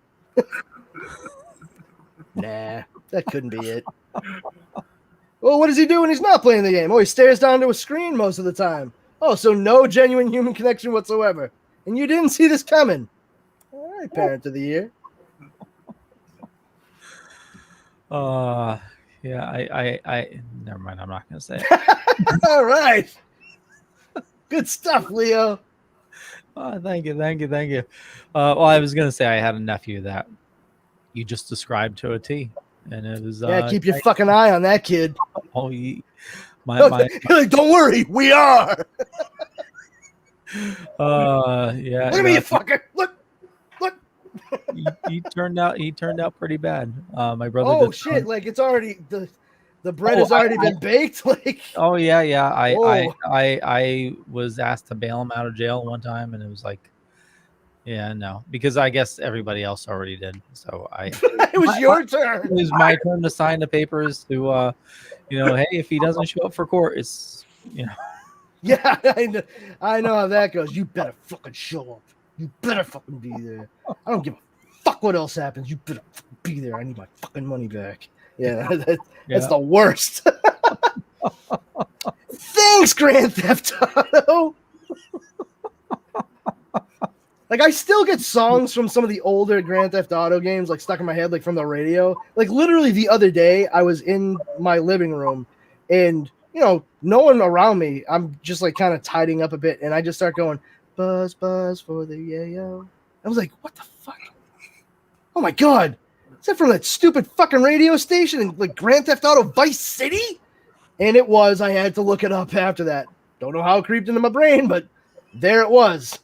Nah, that couldn't be it. Well, what does he do when he's not playing the game? Oh, he stares down to a screen most of the time. Oh, so no genuine human connection whatsoever. And you didn't see this coming. All right, Parent of the Year. Yeah, I never mind. I'm not going to say it. All right. Good stuff, Leo. Thank you. Well, I was gonna say I had a nephew that you just described to a T, and it was Yeah, keep your fucking eye on that kid. Oh, my You're like, don't worry, we are. yeah. Look at me, you fucker. Look. he turned out pretty bad. My brother. Oh did shit! Like it's already the bread has already been baked. Like Oh yeah. Oh. I was asked to bail him out of jail one time, and it was like, yeah, no, because I guess everybody else already did. So it was your turn. It was my turn to sign the papers to, hey, if he doesn't show up for court, it's, Yeah, I know how that goes. You better fucking show up. You better fucking be there. I don't give a fuck what else happens. You better fucking be there. I need my fucking money back. Yeah, that's the worst. Thanks, Grand Theft Auto. Like, I still get songs from some of the older Grand Theft Auto games, like, stuck in my head, like, from the radio. Like, literally the other day, I was in my living room, and, no one around me. I'm just, like, kind of tidying up a bit, and I just start going, buzz, buzz for the yayo. I was like, what the fuck? Oh, my God. Is that from that stupid fucking radio station in, like, Grand Theft Auto Vice City? And it was. I had to look it up after that. Don't know how it creeped into my brain, but there it was.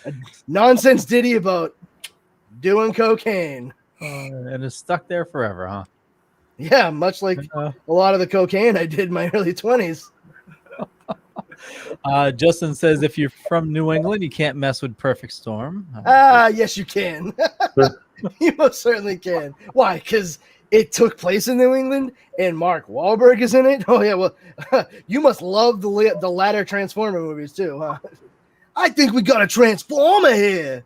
A nonsense ditty about doing cocaine. And it's stuck there forever, huh? Yeah, much like a lot of the cocaine I did in my early 20s. Justin says if you're from New England, you can't mess with Perfect Storm. Yes, you can. You most certainly can. Why? Because it took place in New England and Mark Wahlberg is in it? Oh, yeah, well, you must love the latter Transformer movies, too, huh? I think we got a Transformer here.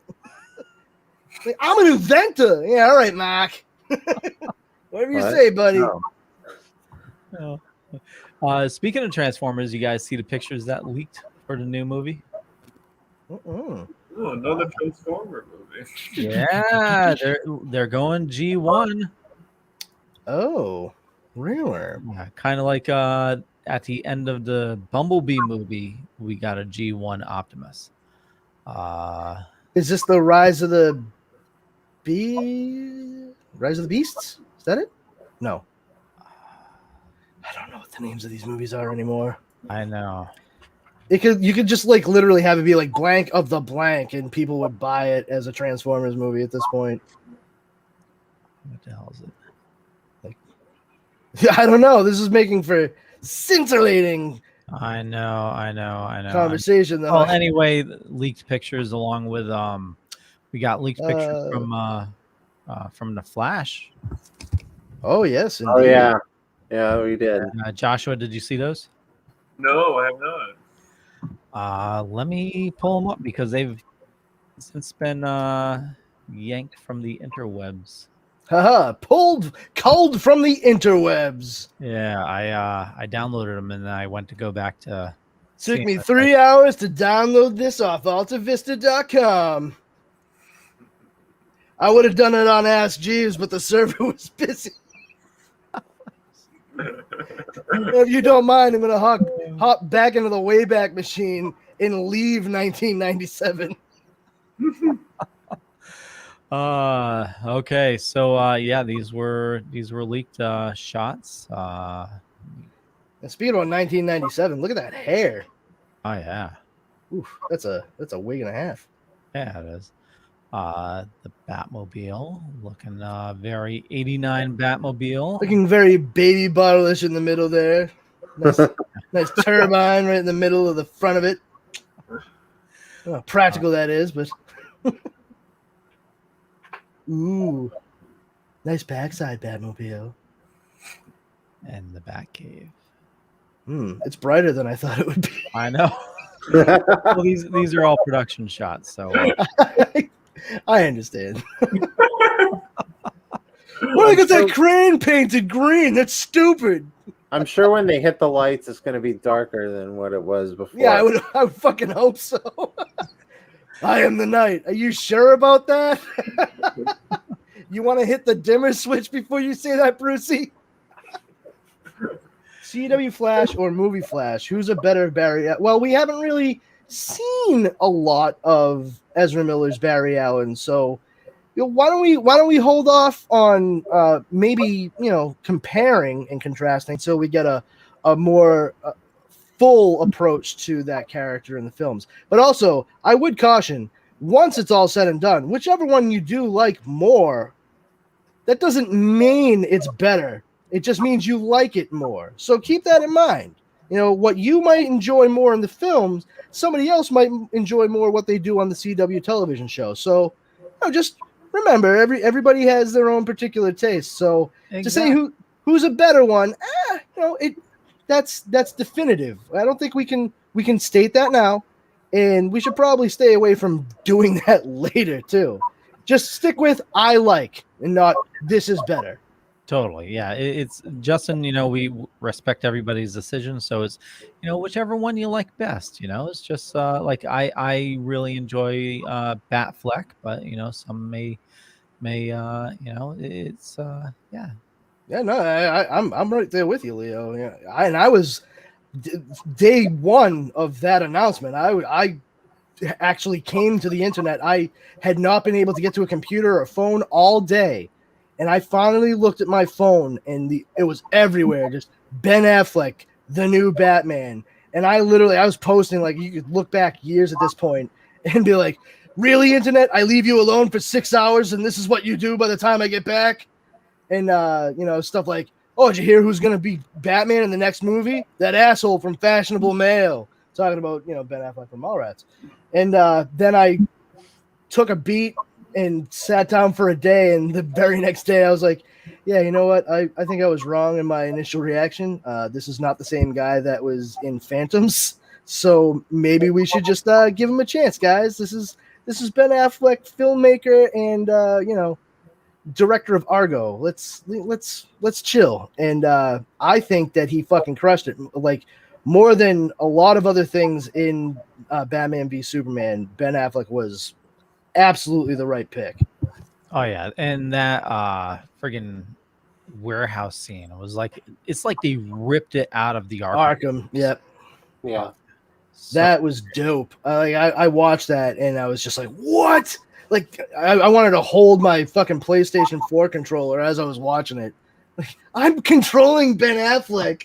I'm an inventor. Yeah, all right, Mark. Whatever you say, buddy. No. Speaking of Transformers, you guys see the pictures that leaked for the new movie? Oh, another Transformer movie. Yeah, they're going G1. Oh, really? Yeah, kind of like at the end of the Bumblebee movie, we got a G1 Optimus. Is this the Rise of the Beasts? Is that it? No. I don't know what the names of these movies are anymore. I know. You could just like literally have it be like blank of the blank, and people would buy it as a Transformers movie at this point. What the hell is it? I don't know. This is making for scintillating. I know. Conversation though. Well, anyway, leaked pictures along with we got leaked pictures from the Flash. Oh yes. Indeed. Oh yeah, we did. Joshua, did you see those? No, I have not. Let me pull them up because they've since been yanked from the interwebs. Haha, culled from the interwebs. Yeah, I downloaded them and then I went to go back to. Took me 3 hours to download this off altavista.com. I would have done it on Ask Jeeves, but the server was busy. If you don't mind, I'm gonna hop back into the Wayback Machine and leave 1997. Okay, so yeah, these were leaked shots. And speaking about 1997, look at that hair. Oh yeah. Oof, that's a wig and a half. Yeah, it is. The Batmobile looking very 89 Batmobile. Looking very baby bottle-ish in the middle there. Nice turbine right in the middle of the front of it. How practical that is, but ooh, nice backside Batmobile. And the Batcave. It's brighter than I thought it would be. I know. Well, these are all production shots, so I understand. Well, I got that crane painted green. That's stupid. I'm sure when they hit the lights, it's going to be darker than what it was before. Yeah, I would fucking hope so. I am the night. Are you sure about that? You want to hit the dimmer switch before you say that, Brucey? CW Flash or Movie Flash? Who's a better Barry? Well, we haven't really seen a lot of Ezra Miller's Barry Allen, so why don't we hold off on maybe comparing and contrasting so we get a more full approach to that character in the films. But also, I would caution, once it's all said and done, whichever one you do like more, that doesn't mean it's better. It just means you like it more. So keep that in mind. What you might enjoy more in the films, somebody else might enjoy more what they do on the CW television show. So just remember, everybody has their own particular taste. So to say who's a better one, that's definitive. I don't think we can state that now, and we should probably stay away from doing that later too. Just stick with I like and not this is better. Totally. Yeah. It's Justin, we respect everybody's decision. So it's, whichever one you like best, it's just like I really enjoy Batfleck, but some may it's yeah. Yeah, no, I'm right there with you, Leo. Yeah, I was day one of that announcement. I actually came to the internet. I had not been able to get to a computer or a phone all day, and I finally looked at my phone, and it was everywhere. Just Ben Affleck, the new Batman, and I was posting, like, you could look back years at this point and be like, "Really, internet? I leave you alone for 6 hours, and this is what you do by the time I get back." And, stuff like, "Oh, did you hear who's going to be Batman in the next movie? That asshole from Fashionable Mail." Talking about, Ben Affleck from Mallrats. And then I took a beat and sat down for a day. And the very next day I was like, yeah, you know what? I think I was wrong in my initial reaction. This is not the same guy that was in Phantoms. So maybe we should just give him a chance, guys. This is Ben Affleck, filmmaker and, director of Argo. Let's chill. And I think that he fucking crushed it. Like, more than a lot of other things in Batman v Superman, Ben Affleck was absolutely the right pick. Oh yeah, and that friggin' warehouse scene, it's like they ripped it out of the Arkham. Yep. Yeah. That was dope. I watched that and I was just like, what? Like, I wanted to hold my fucking PlayStation 4 controller as I was watching it. Like, I'm controlling Ben Affleck.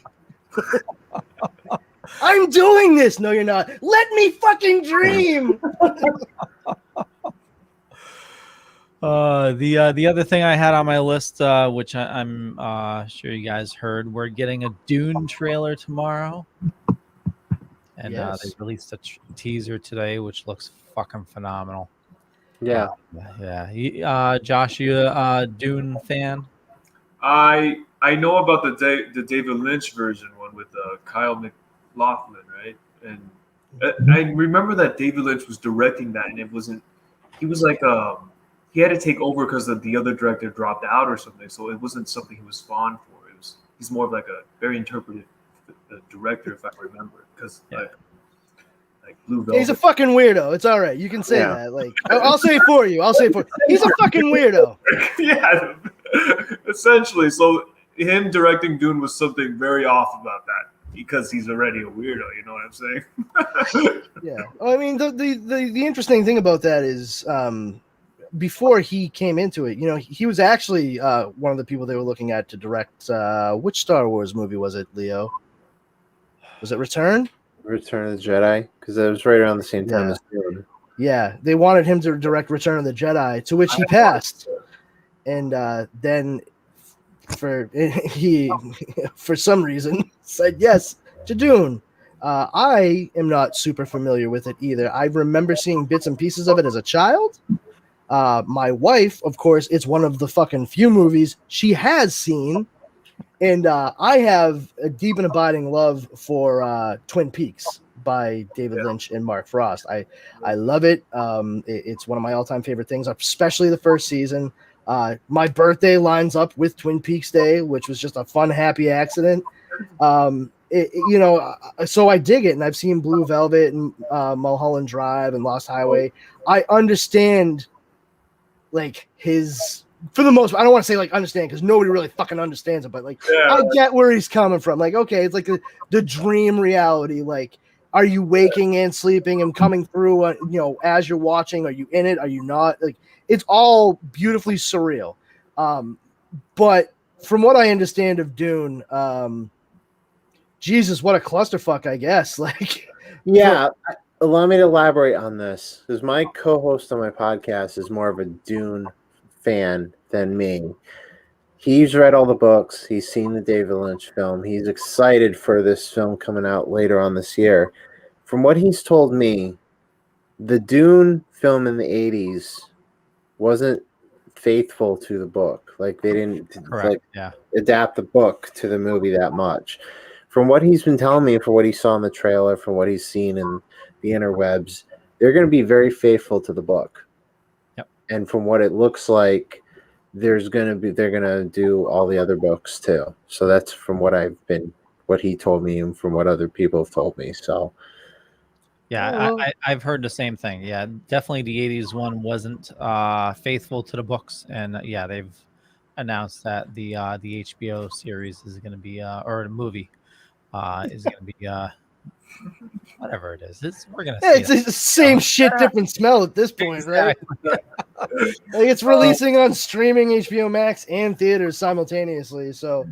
I'm doing this. No, you're not. Let me fucking dream. The other thing I had on my list, which I'm sure you guys heard, we're getting a Dune trailer tomorrow. And Yes. they released a teaser today, which looks fucking phenomenal. Yeah. Yeah. Josh, you a Dune fan? I know about the David Lynch version one with Kyle MacLachlan, right? And I remember that David Lynch was directing that, and it wasn't. He was like he had to take over because the other director dropped out or something. So it wasn't something he was fond for. He's more of like a very interpretive director, if I remember, because like Blue Velvet. He's a fucking weirdo. It's all right. You can say that. Like, I'll say it for you. He's a fucking weirdo. Yeah, essentially. So him directing Dune was something very off about that because he's already a weirdo. You know what I'm saying? Yeah. I mean, the interesting thing about that is, before he came into it, he was actually one of the people they were looking at to direct. Which Star Wars movie was it, Leo? Was it Return of the Jedi? Because it was right around the same time as Dune. Yeah, they wanted him to direct Return of the Jedi, to which he passed. And then for some reason said yes to Dune. I am not super familiar with it either. I remember seeing bits and pieces of it as a child. My wife, of course, it's one of the fucking few movies she has seen. And I have a deep and abiding love for Twin Peaks by David Lynch and Mark Frost. I love it. It's one of my all-time favorite things, especially the first season. My birthday lines up with Twin Peaks Day, which was just a fun, happy accident. So I dig it, and I've seen Blue Velvet and Mulholland Drive and Lost Highway. I understand, like, his... For the most part, I don't want to say like understand because nobody really fucking understands it, but like I get where he's coming from. Like, okay, it's like the dream reality. Like, are you waking and sleeping and coming through, as you're watching? Are you in it? Are you not? Like, it's all beautifully surreal. But from what I understand of Dune, Jesus, what a clusterfuck, I guess. Like, Yeah, allow me to elaborate on this, because my co-host on my podcast is more of a Dune fan than me. He's read all the books. He's seen the David Lynch film. He's excited for this film coming out later on this year. From what he's told me, the Dune film in the 80s wasn't faithful to the book. Like, they didn't adapt the book to the movie that much. From what he's been telling me, from what he saw in the trailer, from what he's seen in the interwebs, they're going to be very faithful to the book. Yep. And from what it looks like, they're going to do all the other books too. So that's from what he told me, and from what other people have told me. So yeah, I've heard the same thing. Yeah, definitely the 80s one wasn't faithful to the books, and they've announced that the HBO series is going to be or the movie is going to be whatever it is. We're gonna. Yeah, it's the same shit, different smell at this point, right? Like, it's releasing on streaming, HBO Max, and theaters simultaneously. So,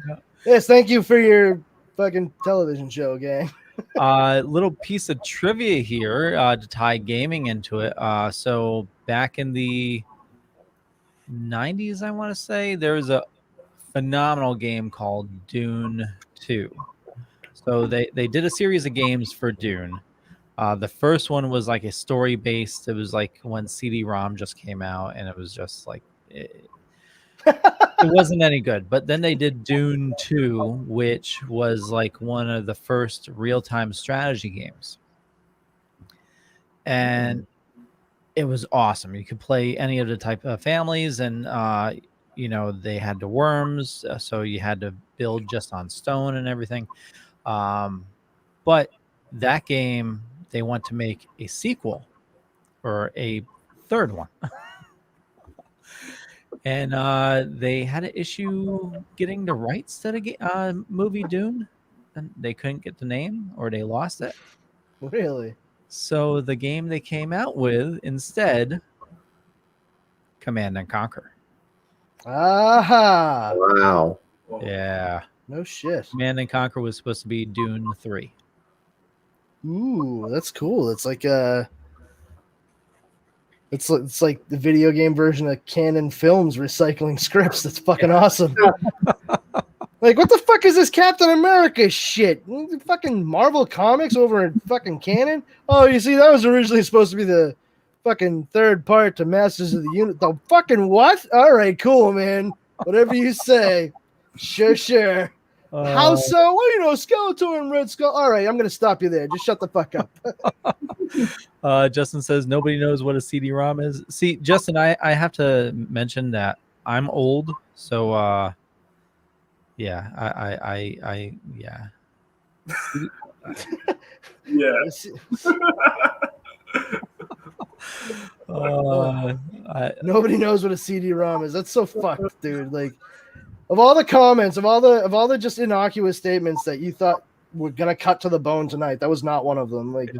yes, thank you for your fucking television show, gang. Little piece of trivia here to tie gaming into it. So back in the 90s, I want to say, there was a phenomenal game called Dune 2. So they did a series of games for Dune. The first one was like a story based. It was like when CD-ROM just came out, and it was just like it wasn't any good. But then they did Dune 2, which was like one of the first real-time strategy games, and it was awesome. You could play any of the type of families, and they had the worms, so you had to build just on stone and everything. But that game, they want to make a sequel or a third one. And they had an issue getting the rights to the movie Dune. And they couldn't get the name, or they lost it. Really? So the game they came out with instead, Command and Conquer. Aha! Wow. Yeah. No shit. Command and Conquer was supposed to be Dune 3. Ooh, that's cool. It's like it's like the video game version of Canon Films recycling scripts. That's fucking awesome. Like, what the fuck is this Captain America shit? Fucking Marvel Comics over in fucking Canon? Oh, you see, that was originally supposed to be the fucking third part to Masters of the Universe. The fucking what? All right, cool, man. Whatever you say. Sure. How so? Well, Skeletor and Red Skull. All right, I'm going to stop you there. Just shut the fuck up. Justin says nobody knows what a CD-ROM is. See, Justin, I have to mention that I'm old, so yeah, I yeah. Nobody knows what a CD-ROM is. That's so fucked, dude. Like, of all the comments, of all the just innocuous statements that you thought were gonna cut to the bone tonight, that was not one of them. Like,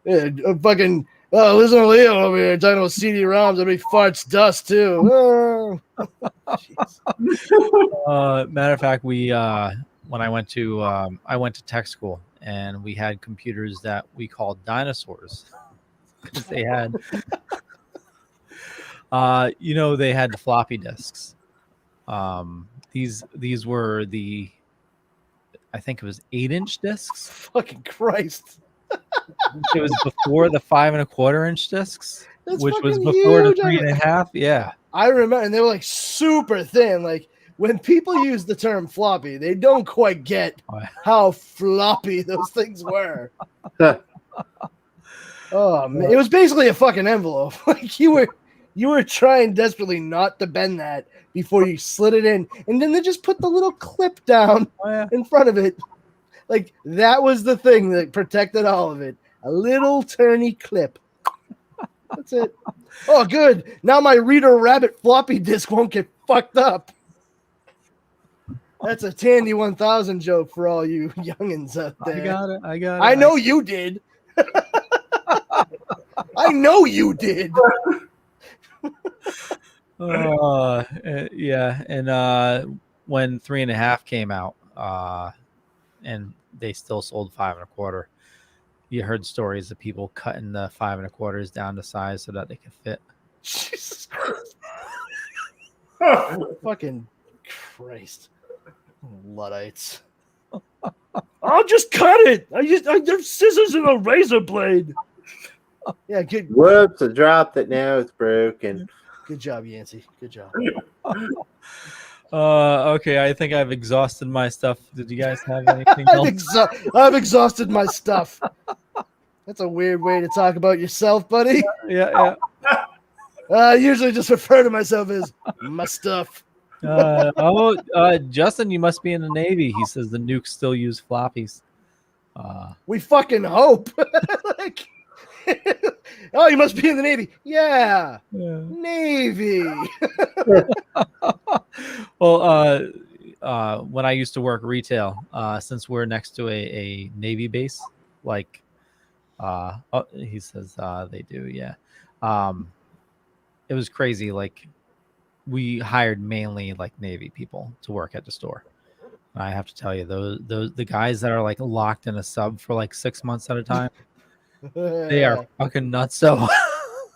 fucking, listen to Leo over here talking about CD-ROMs. Everybody farts dust too. Matter of fact, we when I went to tech school, and we had computers that we called dinosaurs. They had, they had the floppy disks. These were I think it was 8-inch discs. Fucking Christ! It was before the 5 1/4-inch discs, That's which was fucking before huge. the 3.5. Yeah, I remember, and they were like super thin. Like, when people use the term floppy, they don't quite get how floppy those things were. Oh man, it was basically a fucking envelope. Like, you were trying desperately not to bend that before you slid it in, and then they just put the little clip down in front of it. Like, that was the thing that protected all of it. A little turny clip. That's it. Oh, good. Now my Reader Rabbit floppy disk won't get fucked up. That's a Tandy 1000 joke for all you youngins out there. I got it. I know you did. I know you did. Yeah, and when 3.5 came out, and they still sold 5.25, you heard stories of people cutting the 5.25s down to size so that they could fit. Jesus Christ. Fucking Christ. Luddites. I'll just cut it. I have scissors and a razor blade. Yeah, good. Whoops, I dropped it. Now it's broken. Good job, Yancey. Good job. Okay, I think I've exhausted my stuff. Did you guys have anything else? I've exhausted my stuff. That's a weird way to talk about yourself, buddy. Yeah. I usually just refer to myself as my stuff. Justin, you must be in the Navy. He says the nukes still use floppies. We fucking hope. Oh, you must be in the Navy. Yeah. Navy. Well, when I used to work retail, since we're next to a Navy base, like, he says they do, yeah. It was crazy. Like, we hired mainly like Navy people to work at the store. I have to tell you, the guys that are like locked in a sub for like 6 months at a time, they are fucking nuts. So,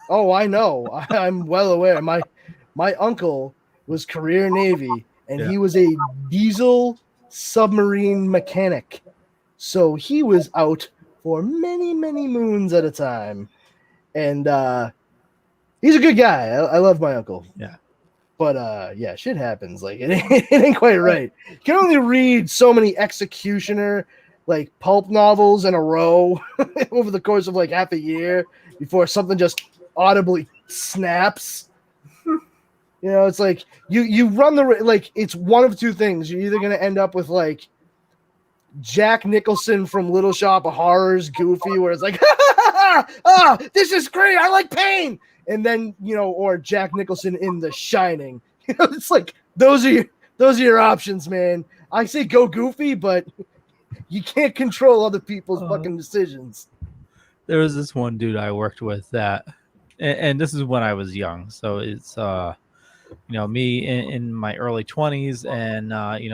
oh, I know. I'm well aware. My uncle was career Navy, and he was a diesel submarine mechanic. So he was out for many, many moons at a time. And he's a good guy. I love my uncle. Yeah. But yeah, shit happens. Like it ain't quite right. You can only read so many executioner like pulp novels in a row over the course of like half a year before something just audibly snaps. You know, it's like you run like it's one of two things. You're either gonna end up with like Jack Nicholson from Little Shop of Horrors, Goofy, where it's like, this is great. I like pain. And then, you know, or Jack Nicholson in The Shining. You know, it's like those are your options, man. I say go Goofy, but you can't control other people's fucking decisions. there was this one dude I worked with that, and this is when I was young. So it's, me in my early 20s and,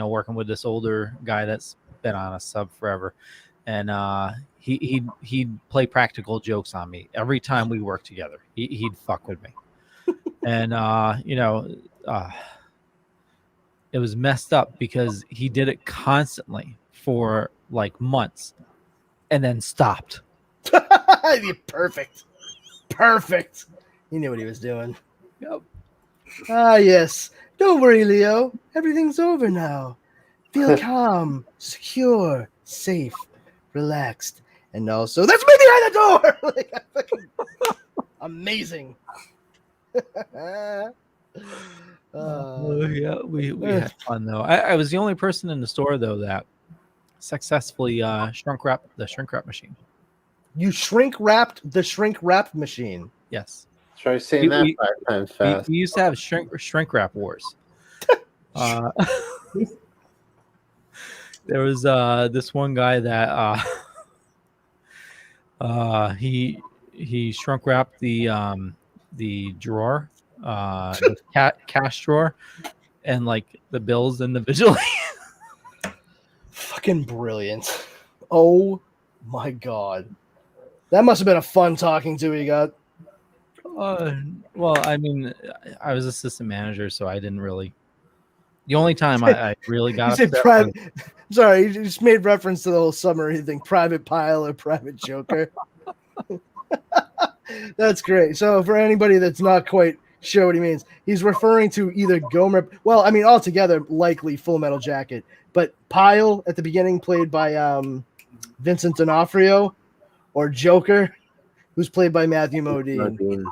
working with this older guy that's been on a sub forever. And he'd play practical jokes on me every time we worked together. He'd fuck with me. And, it was messed up because he did it constantly for like months and then stopped. Perfect. He knew what he was doing. Yep. Ah, yes. Don't worry, Leo. Everything's over now. Feel calm, secure, safe, relaxed, and also that's me behind the door. Like, amazing. Yeah, we had fun though. I was the only person in the store though that successfully shrink wrapped the shrink wrap machine. You shrink wrapped the shrink wrap machine. Yes. Try saying that 5 times fast. We used to have shrink wrap wars. There was this one guy that he shrunk wrapped the drawer, the cash drawer, and like the bills individually. Fucking brilliant. Oh my god. That must have been a fun talking to you got. Well, I mean, I was assistant manager, so I didn't really. The only time I really got upset sorry, you just made reference to the whole submarine thing, Private Pile or Private Joker. That's great. So for anybody that's not quite sure what he means, he's referring to either Gomer, well, I mean, altogether likely Full Metal Jacket, but Pile at the beginning played by Vincent D'Onofrio, or Joker, who's played by Matthew Modine.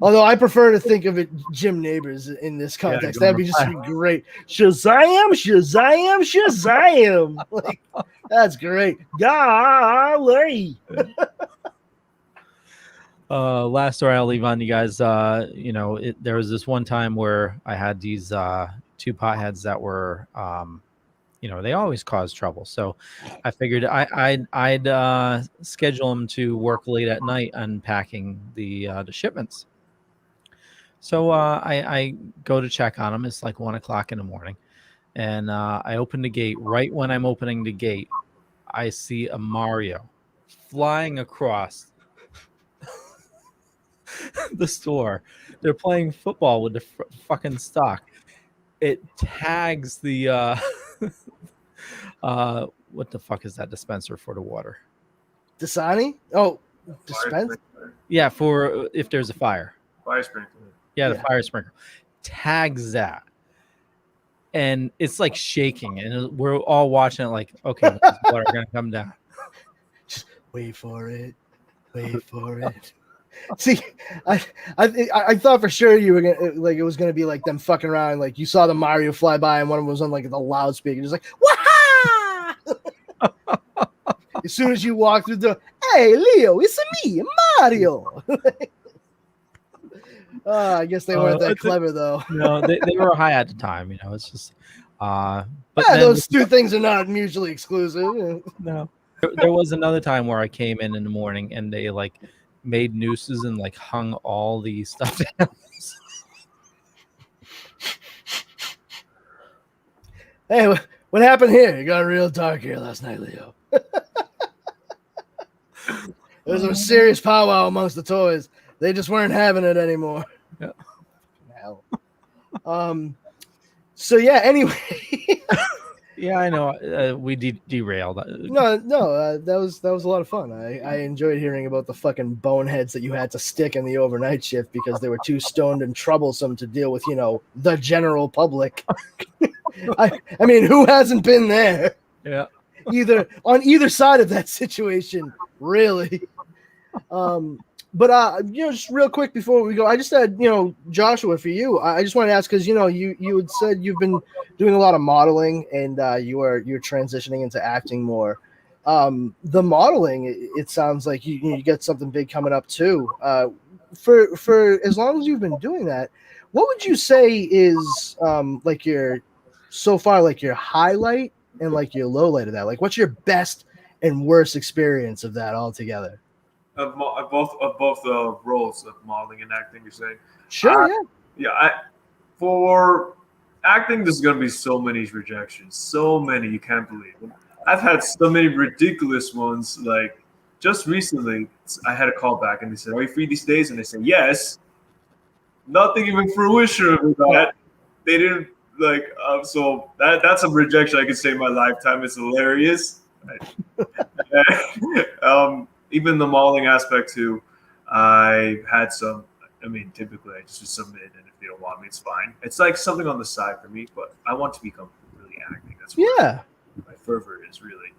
Although I prefer to think of it Jim Neighbors in this context. That'd be just great. Shazam, Shazam, Shazam. Like, that's great. Golly. Last story I'll leave on you guys. There was this one time where I had these two potheads that were, they always cause trouble. So I figured I'd schedule them to work late at night unpacking the shipments. So I go to check on them. It's like 1 o'clock in the morning. And I open the gate. Right when I'm opening the gate, I see a Mario flying across the store. They're playing football with the fucking stock. It tags the what the fuck is that dispenser for the water? Dasani? Oh, dispense? Yeah, for if there's a fire. Fire sprinkler. Yeah, the fire sprinkler. Tags that. And it's like shaking, and we're all watching it like, okay, when's the water gonna come down? Just wait for it. Wait for it. See, I thought for sure you were gonna like it was gonna be like them fucking around, like you saw the Mario fly by and one of them was on like the loudspeaker, just like waha! As soon as you walk through the hey Leo, it's me, Mario. I guess they weren't that clever though. No, they were high at the time. It's just. But those two things are not mutually exclusive. No, there was another time where I came in the morning and they like made nooses and like hung all the stuffed animals. Hey, what happened here? It got real dark here last night, Leo. There was a serious powwow amongst the toys. They just weren't having it anymore. Yeah. Hell. So yeah. Anyway. Yeah, I know. We derailed. No. That was a lot of fun. I enjoyed hearing about the fucking boneheads that you had to stick in the overnight shift because they were too stoned and troublesome to deal with, the general public. I mean, who hasn't been there? Yeah. On either side of that situation, really. But just real quick before we go, I just had, Joshua, for you, I just wanted to ask because you had said you've been doing a lot of modeling and you're transitioning into acting more. The modeling, it sounds like you get something big coming up too. For as long as you've been doing that, what would you say is like your highlight and like your low light of that? Like, what's your best and worst experience of that altogether? Of both the roles of modeling and acting, you're saying? Sure, for acting, there's going to be so many rejections. So many, you can't believe it. I've had so many ridiculous ones. Like, just recently, I had a call back, and they said, are you free these days? And they said, yes. Nothing even fruition of that. They didn't, so that's a rejection I could say in my lifetime. It's hilarious. Even the modeling aspect too, I had some. I mean, typically I just submit, and if they don't want me, it's fine. It's like something on the side for me, but I want to become really acting. That's where my fervor is really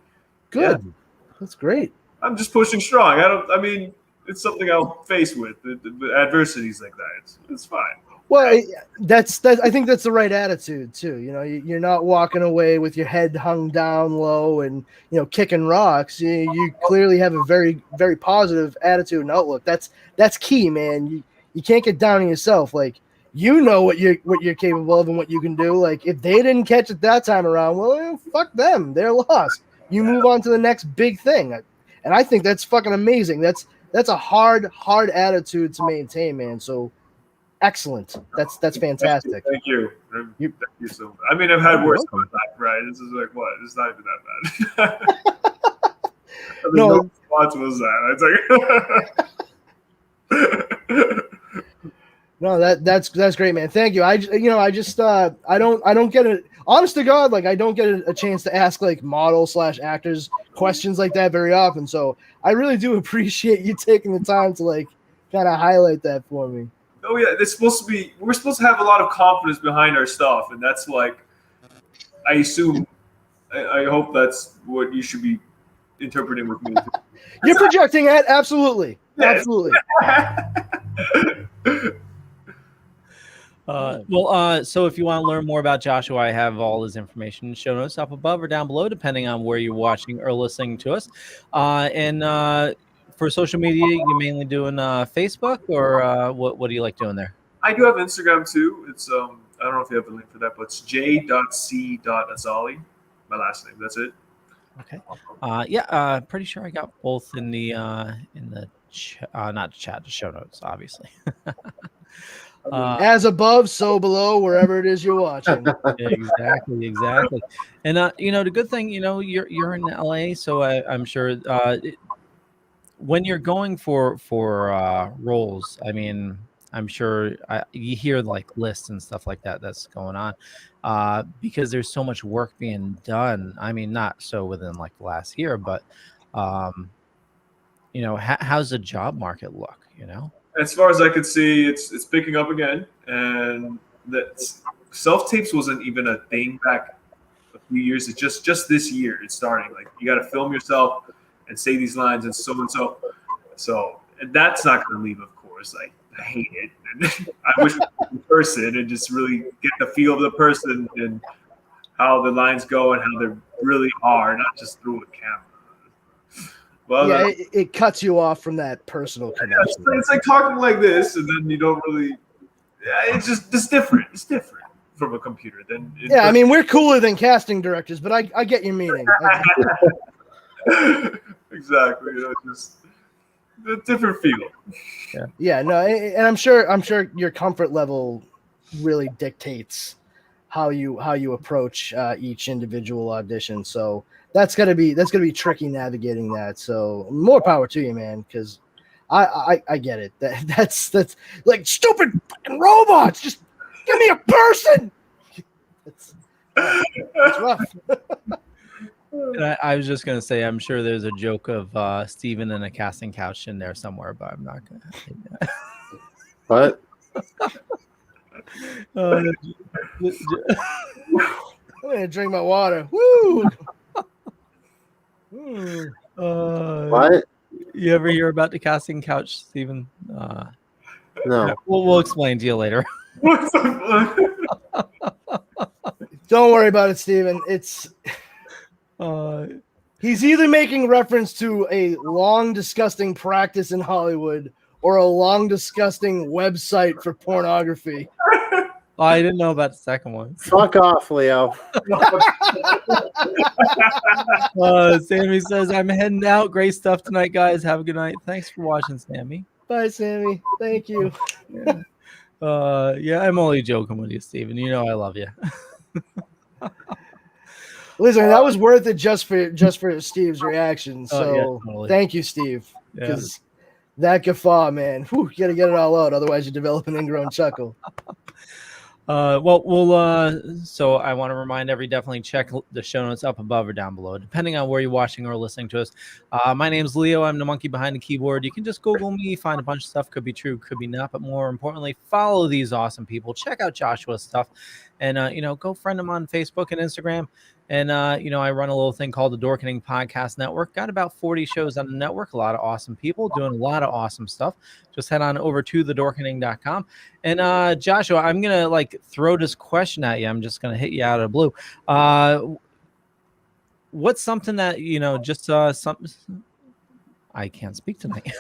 good. Yeah. That's great. I'm just pushing strong. I mean, it's something I'll face with the adversities like that. It's fine. Well, that's I think that's the right attitude too. You're not walking away with your head hung down low and kicking rocks. You clearly have a very, very positive attitude and outlook. That's key, man. You can't get down on yourself. Like what you're capable of and what you can do. Like if they didn't catch it that time around, well, fuck them. They're lost. You move on to the next big thing, and I think that's fucking amazing. That's a hard attitude to maintain, man. So. Excellent. That's fantastic. Thank you. Thank you so much. I mean, I've had worse in my life, right? This is like what? It's not even that bad. No response was that. It's like no, that's great, man. Thank you. I don't get it. Honest to God, like I don't get a chance to ask like model / actors questions like that very often. So I really do appreciate you taking the time to like kind of highlight that for me. Oh yeah, we're supposed to have a lot of confidence behind our stuff, and that's like, I assume, I hope that's what you should be interpreting with me. You're projecting it, absolutely, absolutely. So if you want to learn more about Joshua, I have all his information in show notes up above or down below, depending on where you're watching or listening to us. For social media, you mainly doing Facebook or what do you like doing there? I do have Instagram too. It's I don't know if you have the link for that, but it's j.c.azali. My last name. That's it. Okay. Pretty sure I got both in the not chat, the show notes, obviously. As above, so below, wherever it is you're watching. Exactly. And the good thing, you're in LA, so I'm sure when you're going for roles, I mean, I'm sure you hear like lists and stuff like that that's going on because there's so much work being done. I mean, not so within like the last year, but how's the job market look? As far as I could see, it's picking up again, and that self tapes wasn't even a thing back a few years. It's just this year it's starting. Like you got to film yourself and say these lines and so. So that's not going to leave, of course. I hate it. And I wish we could be in person and just really get the feel of the person and how the lines go and how they really are, not just through a camera. Well, yeah, it cuts you off from that personal connection. It's like talking like this, and then you don't really. Yeah, it's different. It's different from a computer. I mean, we're cooler than casting directors, but I get your meaning. Exactly. Just a different feel. Yeah. No, and I'm sure your comfort level really dictates how you approach each individual audition. So that's gonna be tricky navigating that. So more power to you, man, because I get it. That's like stupid fucking robots. Just give me a person. It's rough. And I was just gonna say, I'm sure there's a joke of Steven and a casting couch in there somewhere, but I'm not gonna say that. What? I'm gonna drink my water. Woo! What? You ever hear about the casting couch, Steven? No. We'll explain to you later. Don't worry about it, Steven. It's he's either making reference to a long, disgusting practice in Hollywood or a long, disgusting website for pornography. Oh, I didn't know about the second one. Fuck off, Leo. Sammy says, I'm heading out. Great stuff tonight, guys. Have a good night. Thanks for watching, Sammy. Bye, Sammy. Thank you. I'm only joking with you, Steven. You know I love you. Listen, that was worth it just for Steve's reaction. So totally. Thank you, Steve. Because that guffaw, man, you got to get it all out. Otherwise, you develop an ingrown chuckle. So I want to remind definitely check the show notes up above or down below, depending on where you're watching or listening to us. My name's Leo. I'm the monkey behind the keyboard. You can just Google me, find a bunch of stuff. Could be true, could be not. But more importantly, follow these awesome people. Check out Joshua's stuff. And, go friend him on Facebook and Instagram. And, I run a little thing called the Dorkening Podcast Network. Got about 40 shows on the network. A lot of awesome people doing a lot of awesome stuff. Just head on over to thedorkening.com. And, Joshua, I'm going to, throw this question at you. I'm just going to hit you out of the blue. What's something that, something... I can't speak tonight.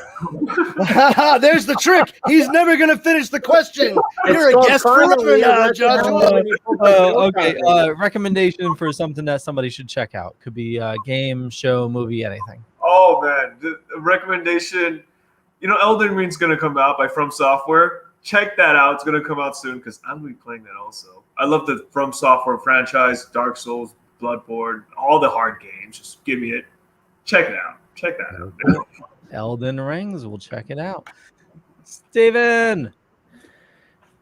There's the trick. He's never going to finish the question. You're a guest forever now, Joshua. Okay. Recommendation for something that somebody should check out. Could be a game, show, movie, anything. Oh, man. The recommendation, Elden Ring's going to come out by From Software. Check that out. It's going to come out soon because I'm going to be playing that also. I love the From Software franchise, Dark Souls, Bloodborne, all the hard games. Just give me it. Check it out. Check that out. Elden Rings. We'll check it out. Steven.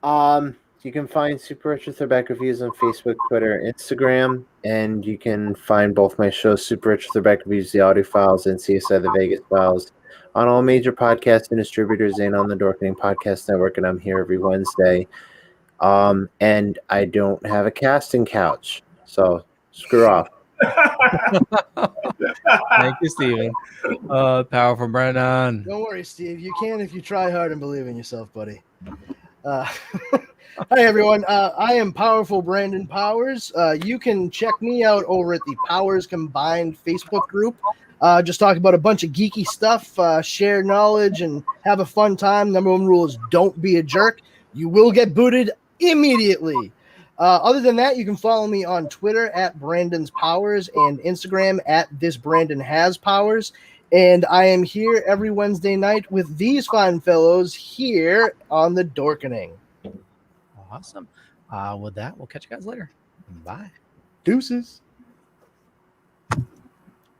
You can find Super Richard Throwback Reviews on Facebook, Twitter, Instagram, and you can find both my shows, Super Richard Throwback Reviews, the audio files, and CSI the Vegas files, on all major podcast and distributors and on the Dorkening Podcast Network. And I'm here every Wednesday. And I don't have a casting couch, so screw off. Thank you, Steven. Powerful Brandon. Don't worry, Steve. You can if you try hard and believe in yourself, buddy. Hi, everyone. I am Powerful Brandon Powers. You can check me out over at the Powers Combined Facebook group. Just talk about a bunch of geeky stuff, share knowledge, and have a fun time. Number one rule is don't be a jerk. You will get booted immediately. Other than that, you can follow me on Twitter at Brandon's Powers and Instagram at This Brandon Has Powers. And I am here every Wednesday night with these fine fellows here on the Dorkening. Awesome. With that, we'll catch you guys later. Bye. Deuces.